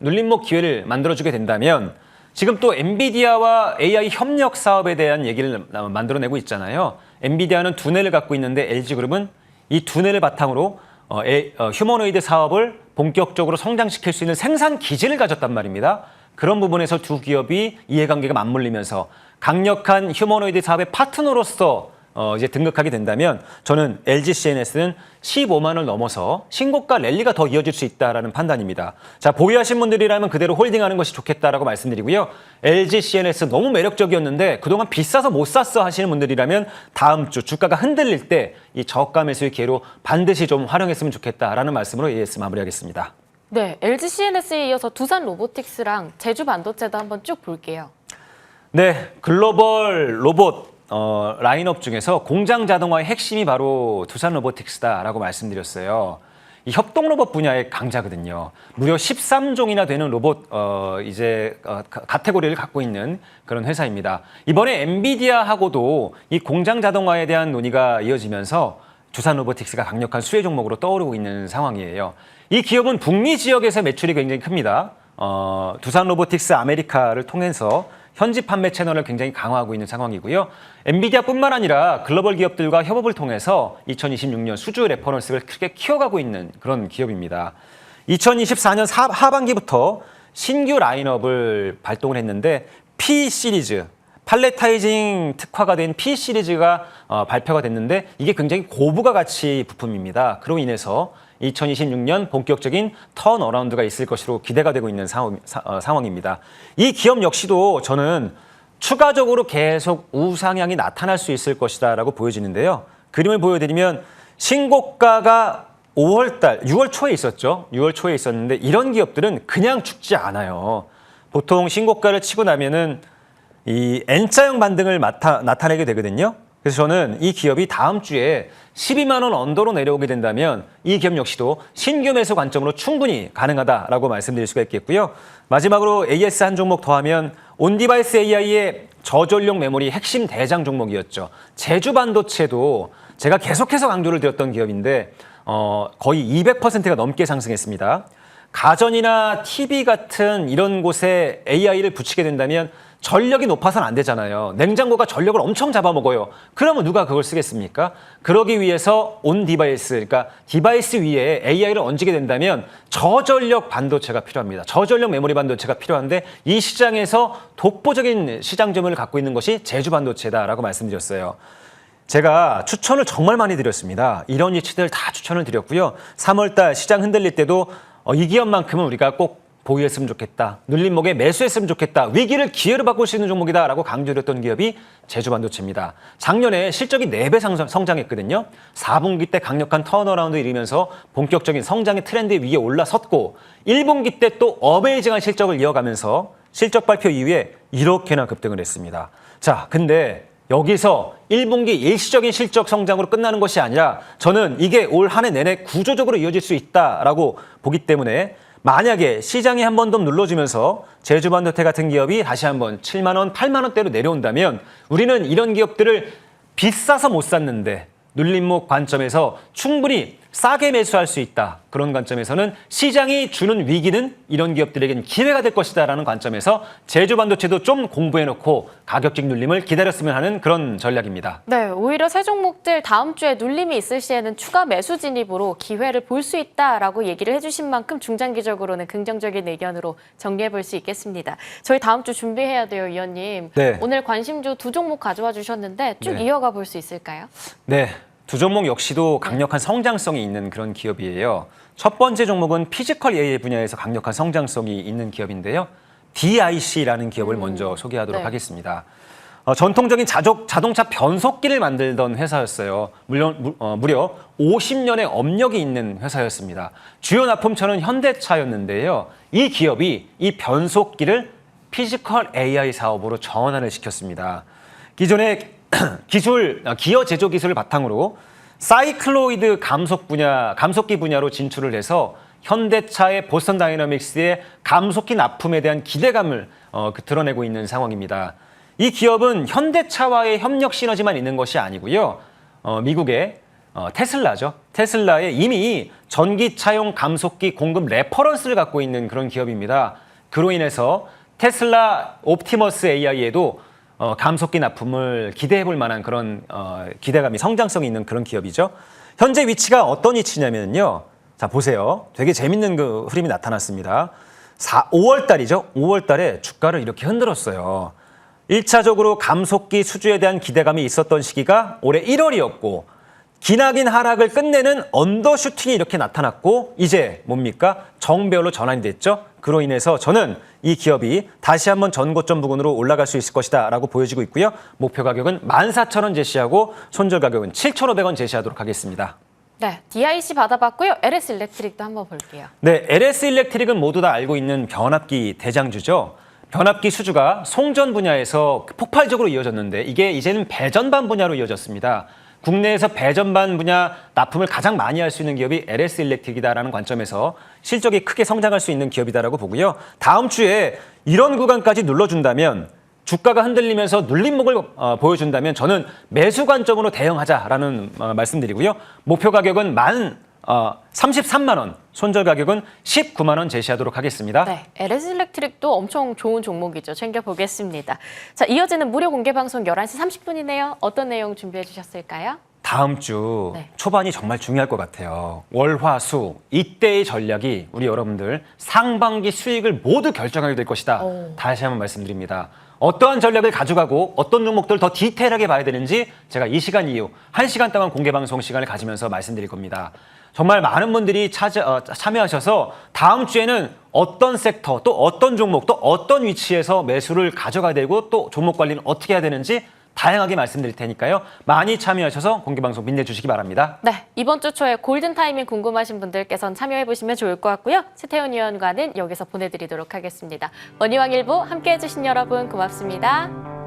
눌림목 기회를 만들어주게 된다면 지금 또 엔비디아와 AI 협력 사업에 대한 얘기를 만들어내고 있잖아요. 엔비디아는 두뇌를 갖고 있는데 LG그룹은 이 두뇌를 바탕으로 휴머노이드 사업을 본격적으로 성장시킬 수 있는 생산 기지를 가졌단 말입니다. 그런 부분에서 두 기업이 이해관계가 맞물리면서 강력한 휴머노이드 사업의 파트너로서 이제 등극하게 된다면 저는 LG CNS는 15만 원을 넘어서 신고가 랠리가 더 이어질 수 있다라는 판단입니다. 자, 보유하신 분들이라면 그대로 홀딩하는 것이 좋겠다라고 말씀드리고요. LG CNS 너무 매력적이었는데 그동안 비싸서 못 샀어 하시는 분들이라면 다음 주 주가가 흔들릴 때 이 저가 매수의 기회로 반드시 좀 활용했으면 좋겠다라는 말씀으로 AS 마무리하겠습니다. 네, LG CNS에 이어서 두산 로보틱스랑 제주 반도체도 한번 쭉 볼게요. 네, 글로벌 로봇 라인업 중에서 공장 자동화의 핵심이 바로 두산 로보틱스다라고 말씀드렸어요. 이 협동 로봇 분야의 강자거든요. 무려 13종이나 되는 로봇 카테고리를 갖고 있는 그런 회사입니다. 이번에 엔비디아하고도 이 공장 자동화에 대한 논의가 이어지면서 두산 로보틱스가 강력한 수혜 종목으로 떠오르고 있는 상황이에요. 이 기업은 북미 지역에서 매출이 굉장히 큽니다. 두산 로보틱스 아메리카를 통해서 현지 판매 채널을 굉장히 강화하고 있는 상황이고요. 엔비디아뿐만 아니라 글로벌 기업들과 협업을 통해서 2026년 수주 레퍼런스를 크게 키워가고 있는 그런 기업입니다. 2024년 하반기부터 신규 라인업을 발동을 했는데 P 시리즈, 팔레타이징 특화가 된 P 시리즈가 발표가 됐는데 이게 굉장히 고부가 가치 부품입니다. 그로 인해서 2026년 본격적인 턴어라운드가 있을 것으로 기대가 되고 있는 상황입니다. 이 기업 역시도 저는 추가적으로 계속 우상향이 나타날 수 있을 것이다라고 보여지는데요. 그림을 보여드리면 신고가가 6월 초에 있었죠. 6월 초에 있었는데 이런 기업들은 그냥 죽지 않아요. 보통 신고가를 치고 나면은 이 N자형 반등을 나타내게 되거든요. 그래서 저는 이 기업이 다음 주에 12만 원 언더로 내려오게 된다면 이 기업 역시도 신규 매수 관점으로 충분히 가능하다라고 말씀드릴 수가 있겠고요. 마지막으로 AS 한 종목 더하면 온디바이스 AI의 저전력 메모리 핵심 대장 종목이었죠. 제주 반도체도 제가 계속해서 강조를 드렸던 기업인데 거의 200%가 넘게 상승했습니다. 가전이나 TV 같은 이런 곳에 AI를 붙이게 된다면 전력이 높아서는 안 되잖아요. 냉장고가 전력을 엄청 잡아먹어요. 그러면 누가 그걸 쓰겠습니까? 그러기 위해서 온 디바이스, 그러니까 디바이스 위에 AI를 얹게 된다면 저전력 반도체가 필요합니다. 저전력 메모리 반도체가 필요한데 이 시장에서 독보적인 시장 점유율을 갖고 있는 것이 제주 반도체다라고 말씀드렸어요. 제가 추천을 정말 많이 드렸습니다. 이런 위치들 다 추천을 드렸고요. 3월 달 시장 흔들릴 때도 이 기업만큼은 우리가 꼭 보유했으면 좋겠다. 눌림목에 매수했으면 좋겠다. 위기를 기회로 바꿀 수 있는 종목이다라고 강조드렸던 기업이 제주반도체입니다. 작년에 실적이 4배 성장했거든요. 4분기 때 강력한 턴어라운드 이루면서 본격적인 성장의 트렌드 위에 올라섰고 1분기 때 또 어메이징한 실적을 이어가면서 실적 발표 이후에 이렇게나 급등을 했습니다. 자, 근데 여기서 1분기 일시적인 실적 성장으로 끝나는 것이 아니라 저는 이게 올 한 해 내내 구조적으로 이어질 수 있다라고 보기 때문에 만약에 시장이 한 번 더 눌러주면서 제주반도체 같은 기업이 다시 한번 7만 원, 8만 원대로 내려온다면 우리는 이런 기업들을 비싸서 못 샀는데 눌림목 관점에서 충분히 싸게 매수할 수 있다. 그런 관점에서는 시장이 주는 위기는 이런 기업들에게는 기회가 될 것이다라는 관점에서 제주반도체도 좀 공부해놓고 가격적 눌림을 기다렸으면 하는 그런 전략입니다. 네, 오히려 새 종목들 다음 주에 눌림이 있을 시에는 추가 매수 진입으로 기회를 볼 수 있다라고 얘기를 해주신 만큼 중장기적으로는 긍정적인 의견으로 정리해 볼 수 있겠습니다. 저희 다음 주 준비해야 돼요, 위원님. 네. 오늘 관심주 2종목 가져와 주셨는데 쭉 네. 이어가 볼 수 있을까요? 네, 두 종목 역시도 강력한 성장성이 있는 그런 기업이에요. 첫 번째 종목은 피지컬 AI 분야에서 강력한 성장성이 있는 기업인데요. DIC라는 기업을 먼저 소개하도록 네. 하겠습니다. 전통적인 자동차 변속기를 만들던 회사였어요. 무려 50년의 업력이 있는 회사였습니다. 주요 납품처는 현대차였는데요. 이 기업이 이 변속기를 피지컬 AI 사업으로 전환을 시켰습니다. 기존의 기어 제조 기술을 바탕으로 사이클로이드 감속기 분야로 진출을 해서 현대차의 보스턴 다이너믹스의 감속기 납품에 대한 기대감을 드러내고 있는 상황입니다. 이 기업은 현대차와의 협력 시너지만 있는 것이 아니고요. 미국의 테슬라죠. 테슬라에 이미 전기차용 감속기 공급 레퍼런스를 갖고 있는 그런 기업입니다. 그로 인해서 테슬라 옵티머스 AI에도 감속기 납품을 기대해 볼 만한 그런 기대감이 성장성이 있는 그런 기업이죠. 현재 위치가 어떤 위치냐면요. 자, 보세요. 되게 재밌는 그 흐름이 나타났습니다. 5월 달이죠. 5월 달에 주가를 이렇게 흔들었어요. 1차적으로 감속기 수주에 대한 기대감이 있었던 시기가 올해 1월이었고 기나긴 하락을 끝내는 언더슈팅이 이렇게 나타났고 이제 뭡니까? 정배열로 전환이 됐죠. 그로 인해서 저는 이 기업이 다시 한번 전고점 부근으로 올라갈 수 있을 것이다 라고 보여지고 있고요. 목표 가격은 14,000원 제시하고 손절 가격은 7,500원 제시하도록 하겠습니다. 네, DIC 받아봤고요. LS 일렉트릭도 한번 볼게요. 네, LS 일렉트릭은 모두 다 알고 있는 변압기 대장주죠. 변압기 수주가 송전 분야에서 폭발적으로 이어졌는데 이게 이제는 배전반 분야로 이어졌습니다. 국내에서 배전반 분야 납품을 가장 많이 할 수 있는 기업이 LS 일렉트릭이다라는 관점에서 실적이 크게 성장할 수 있는 기업이다라고 보고요. 다음 주에 이런 구간까지 눌러준다면 주가가 흔들리면서 눌림목을 보여준다면 저는 매수 관점으로 대응하자라는 말씀드리고요. 목표 가격은 33만 원, 손절 가격은 19만 원 제시하도록 하겠습니다. 네, LS 일렉트릭도 엄청 좋은 종목이죠. 챙겨보겠습니다. 자, 이어지는 무료 공개 방송 11시 30분이네요. 어떤 내용 준비해 주셨을까요? 다음 주 네. 초반이 정말 중요할 것 같아요. 월, 화, 수 이때의 전략이 우리 여러분들 상반기 수익을 모두 결정하게 될 것이다. 다시 한번 말씀드립니다. 어떠한 전략을 가져가고 어떤 종목들을 더 디테일하게 봐야 되는지 제가 이 시간 이후 1시간 동안 공개 방송 시간을 가지면서 말씀드릴 겁니다. 정말 많은 분들이 참여하셔서 다음 주에는 어떤 섹터, 또 어떤 종목, 또 어떤 위치에서 매수를 가져가야 되고 또 종목 관리는 어떻게 해야 되는지 다양하게 말씀드릴 테니까요. 많이 참여하셔서 공개방송 빛내주시기 바랍니다. 네, 이번 주 초에 골든타이밍 궁금하신 분들께선 참여해보시면 좋을 것 같고요. 최태훈 의원과는 여기서 보내드리도록 하겠습니다. 머니왕 일부 함께해 주신 여러분 고맙습니다.